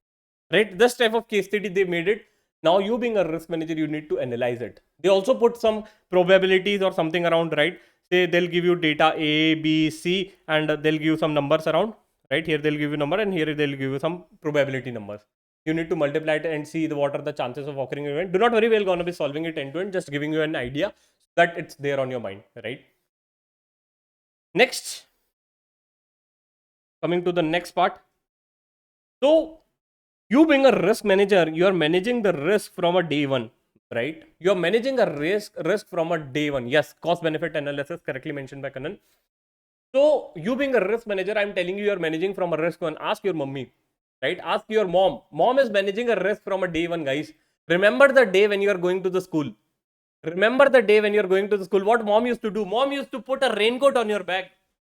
Speaker 1: right? This type of case study they made it. Now you being a risk manager, you need to analyze it. They also put some probabilities or something around, right? Say they'll give you data A, B, C, and they'll give you some numbers around, right? Here they'll give you number, and here they'll give you some probability numbers. You need to multiply it and see what are the chances of occurring event. Do not worry, we're going to be solving it end to end, just giving you an idea that it's there on your mind, right? Next, coming to the next part. So you being a risk manager, you are managing the risk from a day one, right? You are managing a risk from a day one. Yes, cost benefit analysis, correctly mentioned by Kanan. So you being a risk manager, I'm telling you, you're managing from a risk one. Ask your mummy, right? Ask your mom. Mom is managing a risk from a day one, guys. Remember the day when you are going to the school. Remember the day when you're going to the school. What mom used to do? Mom used to put a raincoat on your back.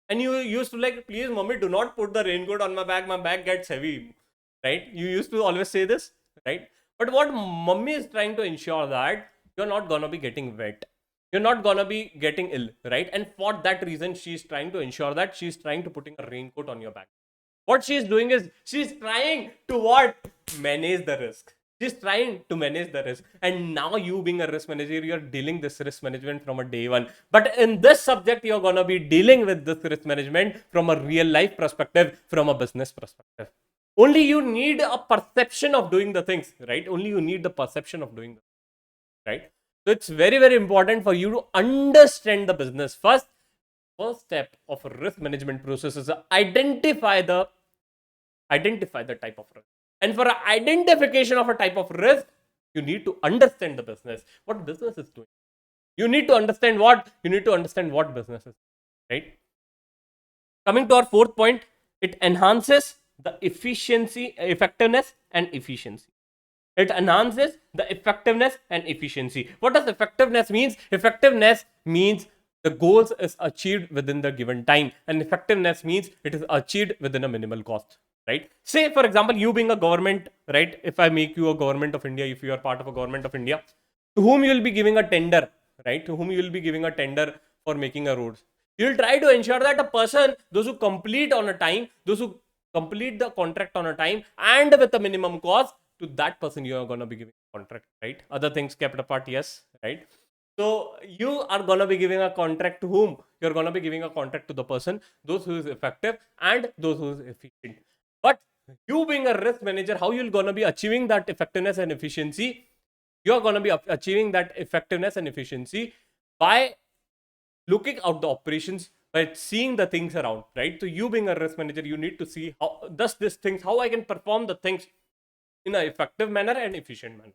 Speaker 1: And you used to like, please, mommy, do not put the raincoat on my back. My back gets heavy. Right? You used to always say this, right? But what mummy is trying to ensure that you're not gonna be getting wet. You're not gonna be getting ill, right? And for that reason, she's trying to ensure that she's trying to putting a raincoat on your back. What she's doing is she's trying to what? Manage the risk. She's trying to manage the risk. And now you being a risk manager, you're dealing this risk management from a day one. But in this subject, you're gonna be dealing with this risk management from a real life perspective, from a business perspective. Only you need a perception of doing the things, right? Only you need the perception of doing them, right? So it's very, very important for you to understand the business. First step of a risk management process is to identify the type of risk. And for identification of a type of risk, you need to understand the business, what business is doing. You need to understand what business is, right? Coming to our fourth point, it enhances the effectiveness and efficiency. It enhances the effectiveness and efficiency. What does effectiveness means? Effectiveness means the goals is achieved within the given time, and effectiveness means it is achieved within a minimal cost, right? Say for example, you being a government, right? If I make you a government of India, if you are part of a government of India, to whom you will be giving a tender, right? To whom you will be giving a tender for making a road, you will try to ensure that a person, those who complete on a time, those who complete the contract on a time and with a minimum cost, to that person you are going to be giving a contract, right? Other things kept apart, yes, right? So you are going to be giving a contract to whom? You're going to be giving a contract to the person, those who is effective and those who is efficient. But you being a risk manager, how you're going to be achieving that effectiveness and efficiency? You're going to be achieving that effectiveness and efficiency by looking out the operations, by seeing the things around, right? So you being a risk manager, you need to see how does this things, how I can perform the things in an effective manner and efficient manner.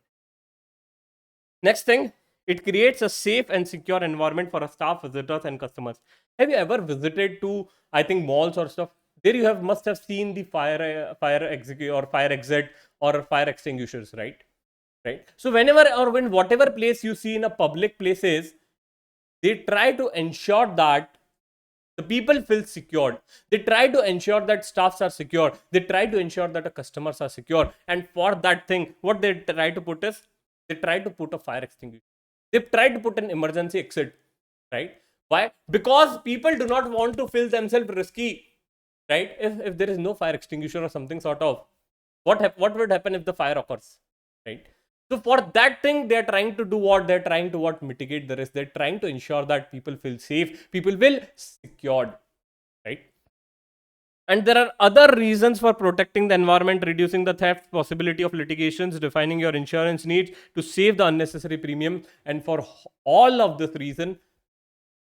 Speaker 1: Next thing, it creates a safe and secure environment for our staff, visitors, and customers. Have you ever visited to, I think, malls or stuff? There you have must have seen the fire exit or fire exit or fire extinguishers, right? Right. So whenever or when whatever place you see in a public places, they try to ensure that the people feel secured. They try to ensure that staffs are secure. They try to ensure that the customers are secure. And for that thing, what they try to put is, they try to put a fire extinguisher. They try to put an emergency exit, right? Why? Because people do not want to feel themselves risky, right? If there is no fire extinguisher or something sort of, what would happen if the fire occurs, right? So for that thing, they're trying to do what? They're trying to what? Mitigate the risk. They're trying to ensure that people feel safe, people will secured, right? And there are other reasons for protecting the environment, reducing the theft, possibility of litigations, defining your insurance needs to save the unnecessary premium. And for all of this reason,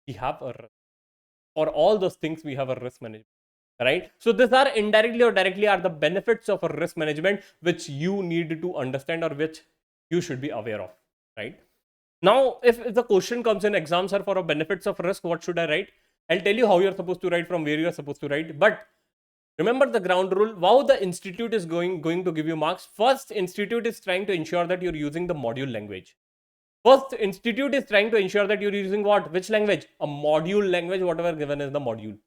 Speaker 1: we have a risk. For all those things, we have a risk management, right? So these are indirectly or directly are the benefits of a risk management, which you need to understand or which you should be aware of, right? Now, if the question comes in exams are for a benefits of risk, what should I write? I'll tell you how you're supposed to write, from where you're supposed to write. But remember the ground rule. How the institute is going to give you marks. First, institute is trying to ensure that you're using the module language. First, institute is trying to ensure that you're using what? Which language? A module language, whatever given is the module.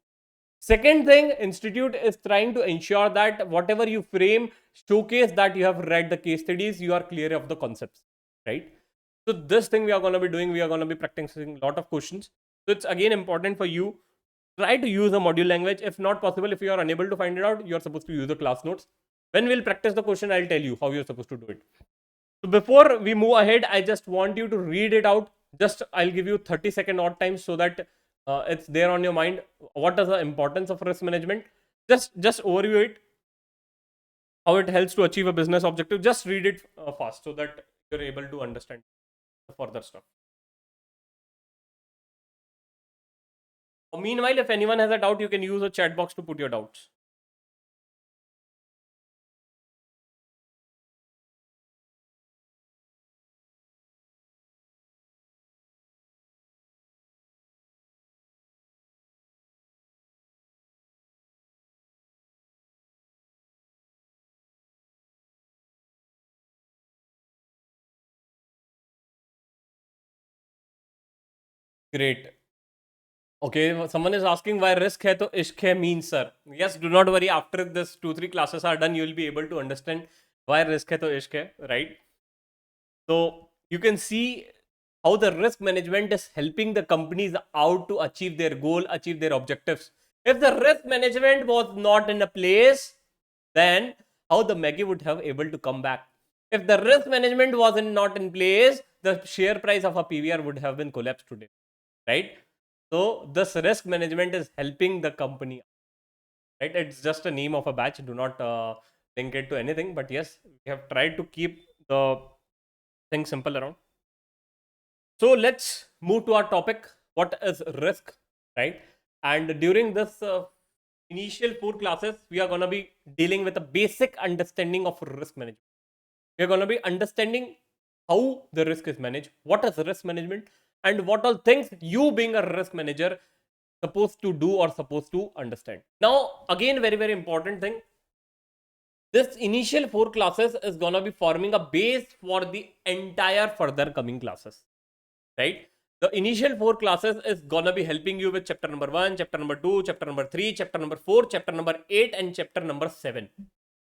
Speaker 1: Second thing, institute is trying to ensure that whatever you frame, showcase that you have read the case studies, you are clear of the concepts, right? So this thing we are going to be doing, we are going to be practicing a lot of questions. So it's again important for you, try to use a module language. If not possible, if you are unable to find it out, you're supposed to use the class notes. When we'll practice the question, I'll tell you how you're supposed to do it. So before we move ahead, I just want you to read it out. Just I'll give you 30-second odd time so that it's there on your mind. What is the importance of risk management? Just overview it, how it helps to achieve a business objective. Just read it fast so that you're able to understand the further stuff. Meanwhile, if anyone has a doubt, you can use a chat box to put your doubts. Great. Okay, someone is asking why risk hai to ishq hai means, sir. Yes, do not worry. After this 2-3 classes are done, you will be able to understand why risk hai to ishq hai, right? So you can see how the risk management is helping the companies out to achieve their goal, achieve their objectives. If the risk management was not in a place, then how the Maggie would have able to come back? If the risk management was not in place, the share price of a PVR would have been collapsed today, right? So this risk management is helping the company, right? It's just a name of a batch. Do not link it to anything. But yes, we have tried to keep the thing simple around. So let's move to our topic. What is risk, right? And during this initial 4 classes, we are going to be dealing with a basic understanding of risk management. We are going to be understanding how the risk is managed, what is risk management, and what all things you being a risk manager, supposed to do or supposed to understand. Now, again, very, very important thing. This initial 4 classes is gonna be forming a base for the entire further coming classes, right? The initial 4 classes is gonna be helping you with chapter number 1, chapter number 2, chapter number 3, chapter number 4, chapter number 8, and chapter number 7,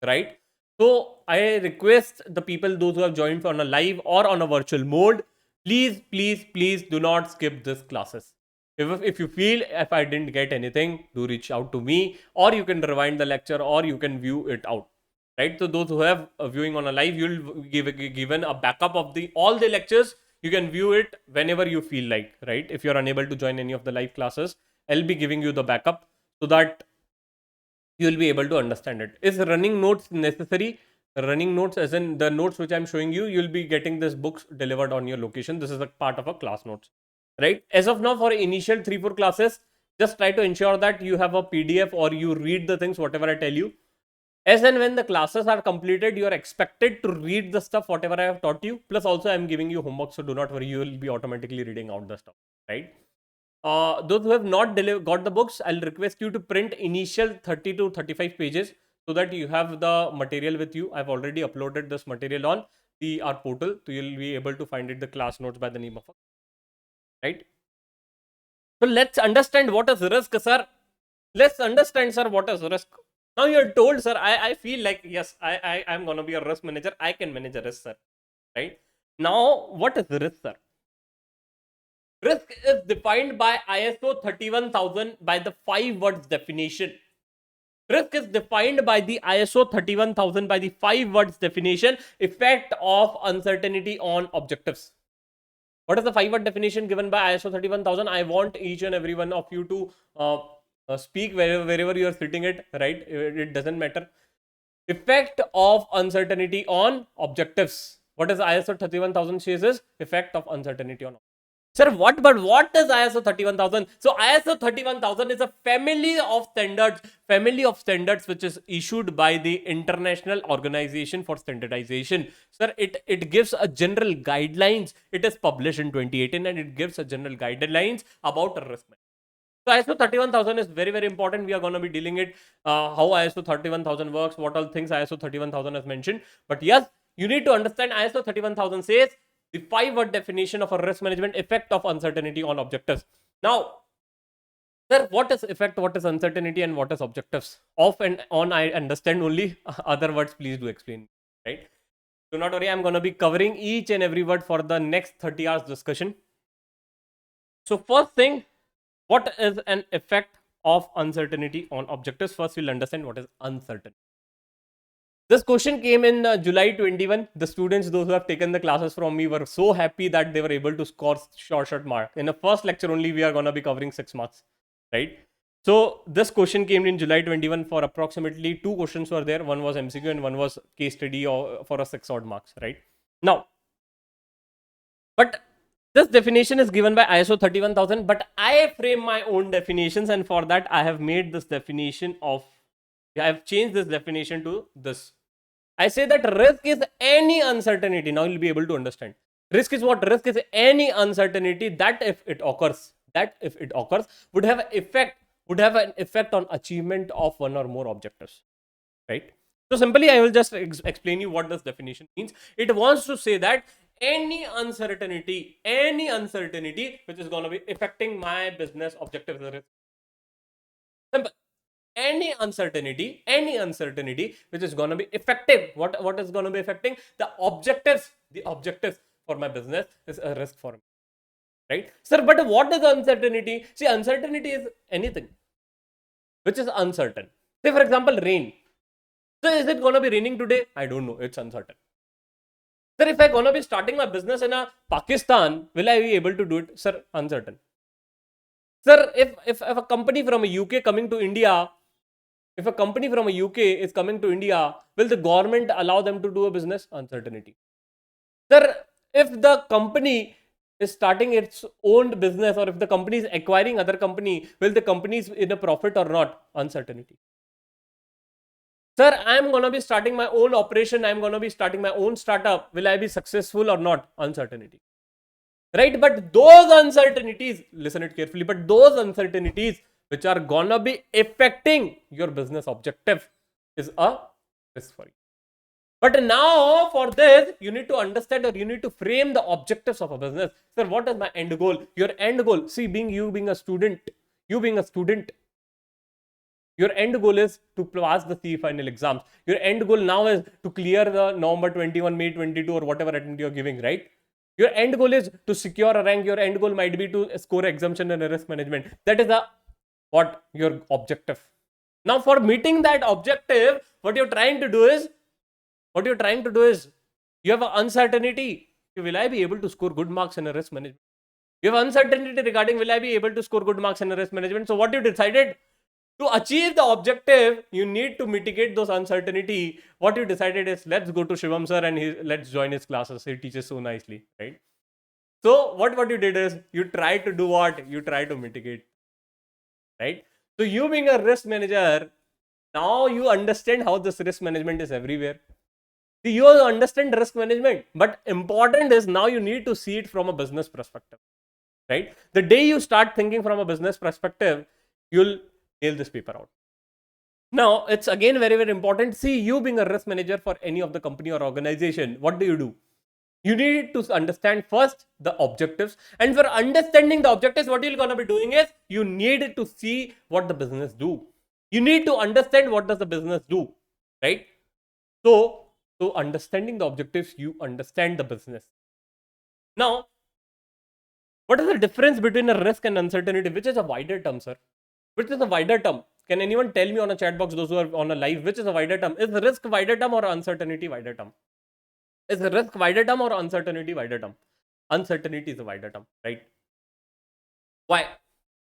Speaker 1: right? So I request the people, those who have joined on a live or on a virtual mode, please, please, please do not skip this classes. If you feel if I didn't get anything, do reach out to me, or you can rewind the lecture, or you can view it out, right? So those who have a viewing on a live, you'll given a backup of the all the lectures. You can view it whenever you feel like, right? If you're unable to join any of the live classes, I'll be giving you the backup so that you'll be able to understand it. Is running notes necessary? Running notes, as in the notes which I'm showing you, you'll be getting this books delivered on your location. This is a part of a class notes, right? As of now, for initial 3-4 classes, just try to ensure that you have a PDF or you read the things whatever I tell you. As and when the classes are completed, you are expected to read the stuff whatever I have taught you. Plus, also I'm giving you homework, so do not worry. You will be automatically reading out the stuff, right? Those who have not got the books, I'll request you to print initial 30 to 35 pages so that you have the material with you. I've already uploaded this material on our portal, so you'll be able to find it, the class notes by the name of, right? So let's understand what is risk, sir. Let's understand, sir, what is risk. Now you're told, sir, I feel like, yes, I'm going to be a risk manager. I can manage a risk, sir, right? Now, what is risk, sir? Risk is defined by ISO 31000 by the 5 words definition. Risk is defined by the ISO 31000 by the 5 words definition, effect of uncertainty on objectives. What is the 5-word definition given by ISO 31000? I want each and every one of you to speak wherever you are sitting it, right? It doesn't matter. Effect of uncertainty on objectives. What is ISO 31000 says is effect of uncertainty on objectives. Sir, what is ISO 31000? So ISO 31000 is a family of standards which is issued by the International Organization for Standardization. Sir, it gives a general guidelines. It is published in 2018 and it gives a general guidelines about risk management. So ISO 31000 is very, very important. We are going to be dealing it, how ISO 31000 works, what all things ISO 31000 has mentioned. But yes, you need to understand ISO 31000 says the 5-word definition of a risk management, effect of uncertainty on objectives. Now, sir, what is effect, what is uncertainty, and what is objectives? Off and on, I understand only. Other words, please do explain, right? Do not worry, I'm going to be covering each and every word for the next 30 hours discussion. So first thing, what is an effect of uncertainty on objectives? First, we'll understand what is uncertainty. This question came in July 21. The students, those who have taken the classes from me, were so happy that they were able to score short mark. In the first lecture only, we are going to be covering 6 marks, right? So this question came in July 21 for approximately 2 questions were there. One was MCQ and one was case study for a 6 odd marks, right? Now, but this definition is given by ISO 31000, but I frame my own definitions, and for that I have made this definition of, I have changed this definition to this. I say that risk is any uncertainty. Now you'll be able to understand. Risk is what? Risk is any uncertainty that if it occurs, would have an effect on achievement of one or more objectives, right? So simply, I will just explain you what this definition means. It wants to say that any uncertainty which is going to be affecting my business objectives. Simple. Any uncertainty which is going to be effective. What is going to be affecting the objectives for my business is a risk for me, right, sir? But what is uncertainty? See, uncertainty is anything which is uncertain. Say for example, rain. So is it going to be raining today? I don't know. It's uncertain. Sir, if I'm going to be starting my business in Pakistan, will I be able to do it? Sir, uncertain. Sir, if a company from a UK coming to India, if a company from a UK is coming to India, will the government allow them to do a business? Uncertainty. Sir, if the company is starting its own business, or if the company is acquiring other company, will the company is in a profit or not? Uncertainty. Sir, I'm going to be starting my own operation. I'm going to be starting my own startup. Will I be successful or not? Uncertainty. right? But those uncertainties, listen it carefully, but those uncertainties which are gonna be affecting your business objective is a risk for you. But now for this, you need to understand or you need to frame the objectives of a business. Sir, what is my end goal? Your end goal, see, being a student, your end goal is to pass the CE final exams. Your end goal now is to clear the November 21, May 22 or whatever attempt you're giving, right? Your end goal is to secure a rank. Your end goal might be to score exemption and risk management. That is your objective. Now for meeting that objective, what you're trying to do is you have an uncertainty. Will I be able to score good marks in a risk management? You have uncertainty regarding will I be able to score good marks in a risk management? So what you decided? To achieve the objective, you need to mitigate those uncertainty. What you decided is, let's go to Shivam sir and let's join his classes. He teaches so nicely, right? So what you did is, you try to do what? You try to mitigate, right? So you being a risk manager, now you understand how this risk management is everywhere. See, you understand risk management, but important is now you need to see it from a business perspective, right? The day you start thinking from a business perspective, you'll nail this paper out. Now, it's again very, very important. See, you being a risk manager for any of the company or organization, what do? You need to understand first the objectives. And for understanding the objectives, what you're going to be doing is, you need to see what the business do. You need to understand what does the business do, right? So understanding the objectives, you understand the business. Now, what is the difference between a risk and uncertainty, which is a wider term, sir? Which is a wider term? Can anyone tell me on a chat box, those who are on a live, which is a wider term? Is risk wider term or uncertainty wider term? Is risk wider term or uncertainty wider term? Uncertainty is a wider term, right? Why?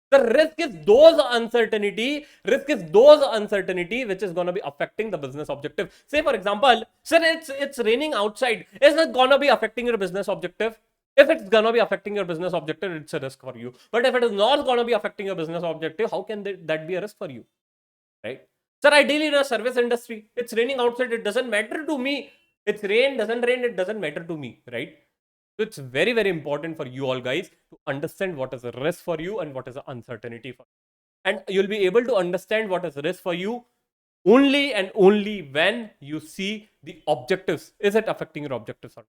Speaker 1: The risk is those uncertainty which is going to be affecting the business objective. Say for example, sir, it's raining outside. Is it going to be affecting your business objective? If it's going to be affecting your business objective, it's a risk for you. But if it is not going to be affecting your business objective, how can that be a risk for you? Right? Sir, I deal in a service industry. It's raining outside. It doesn't matter to me. It's rain, doesn't rain. It doesn't matter to me. Right? So it's very, very important for you all guys to understand what is a risk for you and what is an uncertainty for you. And you'll be able to understand what is risk for you only and only when you see the objectives. Is it affecting your objectives or not?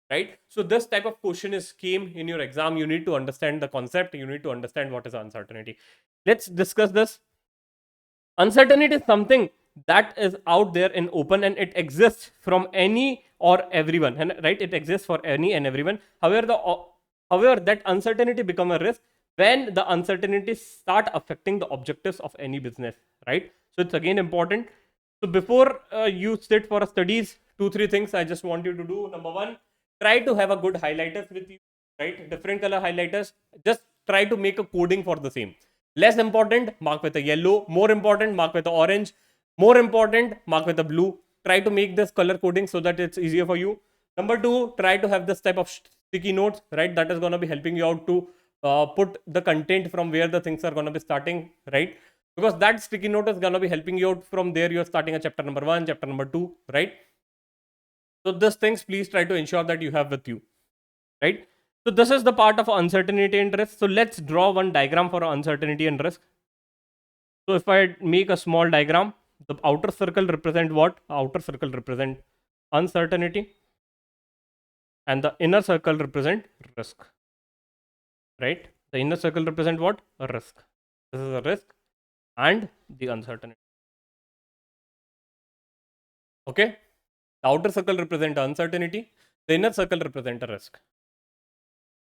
Speaker 1: Right? So this type of question came in your exam. You need to understand the concept. You need to understand what is uncertainty. Let's discuss this. Uncertainty is something that is out there in open and it exists from any or everyone, and right, it exists for any and everyone. However, that uncertainty become a risk when the uncertainties start affecting the objectives of any business, right? So it's again important. So before you sit for studies, 2-3 things I just want you to do. Number one, try to have a good highlighters with you, right? Different color highlighters. Just try to make a coding for the same. Less important, mark with a yellow. More important, mark with a orange. More important, mark with a blue. Try to make this color coding so that it's easier for you. Number two, try to have this type of sticky notes, right? That is going to be helping you out to put the content from where the things are going to be starting, right? Because that sticky note is going to be helping you out from there. You're starting a chapter number 1, chapter number 2, right? So these things, please try to ensure that you have with you, right? So this is the part of uncertainty and risk. So let's draw one diagram for uncertainty and risk. So if I make a small diagram, the outer circle represent what? Outer circle represent uncertainty and the inner circle represent risk, right? The inner circle represent what? A risk. This is a risk and the uncertainty. Okay? The outer circle represent uncertainty. The inner circle represent a risk.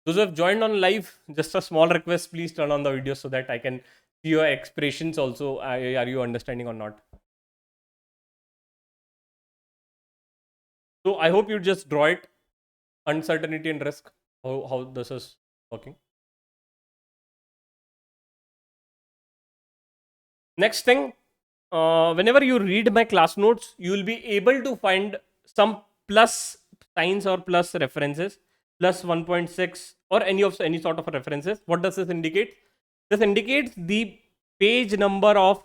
Speaker 1: Those who have joined on live, just a small request, please turn on the video so that I can see your expressions also. Are you understanding or not? So I hope you just draw it. Uncertainty and risk. How this is working. Next thing, whenever you read my class notes, you will be able to find some plus signs or plus references, plus 1.6 or any sort of references. What does this indicate? This indicates the page number of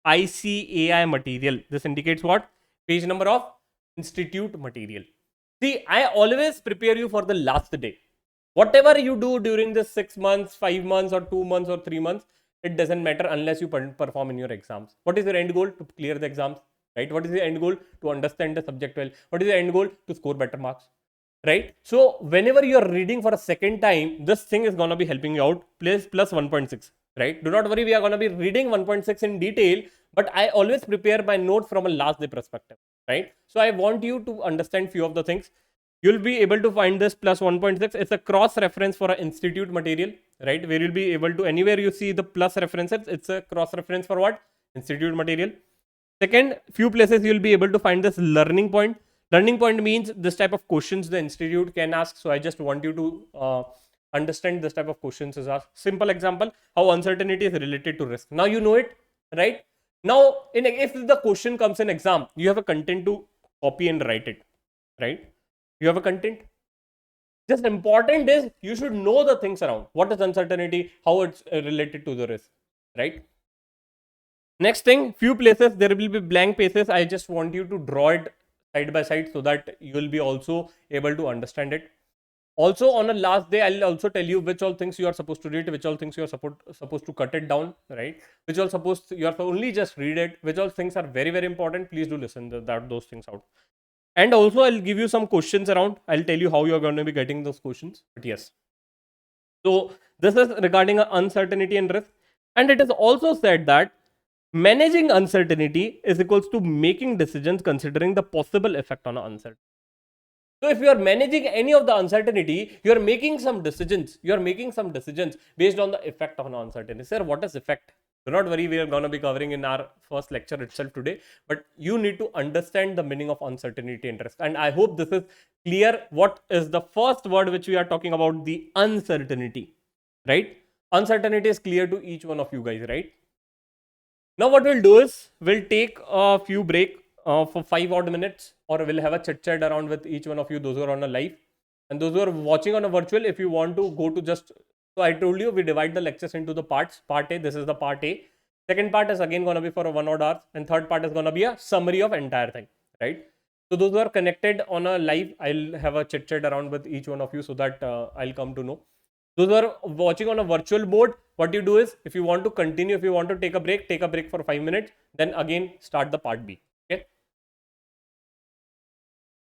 Speaker 1: ICAI material. This indicates what? Page number of institute material. See, I always prepare you for the last day. Whatever you do during this 6 months, 5 months, or 2 months, or 3 months, it doesn't matter unless you perform in your exams. What is your end goal? To clear the exams, right? What is the end goal? To understand the subject well. What is the end goal? To score better marks, right? So whenever you are reading for a second time, this thing is gonna be helping you out. Plus 1.6, right? Do not worry, we are gonna be reading 1.6 in detail, but I always prepare my notes from a last day perspective, right? So I want you to understand few of the things. You'll be able to find this plus 1.6. It's a cross reference for an institute material, right? Where you'll be able to, anywhere you see the plus references, it's a cross reference for what? Institute material. Second, few places you'll be able to find this learning point. Learning point means this type of questions the institute can ask. So I just want you to understand this type of questions is asked. Simple example, how uncertainty is related to risk. Now you know it, right? Now, if the question comes in exam, you have a content to copy and write it, right? You have a content. Just important is you should know the things around. What is uncertainty? How it's related to the risk, right? Next thing, few places there will be blank spaces. I just want you to draw it side by side so that you will be also able to understand it. Also, on a last day, I'll also tell you which all things you are supposed to read, which all things you are supposed to cut it down, right? Which all you are to only just read it. Which all things are very, very important. Please do listen to those things out. And also, I'll give you some questions around. I'll tell you how you're going to be getting those questions. But yes. So this is regarding uncertainty and risk. And it is also said that managing uncertainty is equals to making decisions considering the possible effect on uncertainty. So if you are managing any of the uncertainty, you are making some decisions. You are making some decisions based on the effect of an uncertainty. Sir, what is effect? Do not worry, we are going to be covering in our first lecture itself today. But you need to understand the meaning of uncertainty and risk. And I hope this is clear. What is the first word which we are talking about? The uncertainty, right? Uncertainty is clear to each one of you guys, right? Now what we'll do is we'll take a few break for 5 odd minutes, or we'll have a chit chat around with each one of you, those who are on a live and those who are watching on a virtual. If you want to go to just, so I told you we divide the lectures into the parts. Part A, this is the part A. Second part is again going to be for 1 odd hours, and third part is going to be a summary of entire thing, right? So those who are connected on a live, I'll have a chit chat around with each one of you so that I'll come to know. Those who are watching on a virtual mode, what you do is if you want to continue, if you want to take a break for 5 minutes, then again start the part B.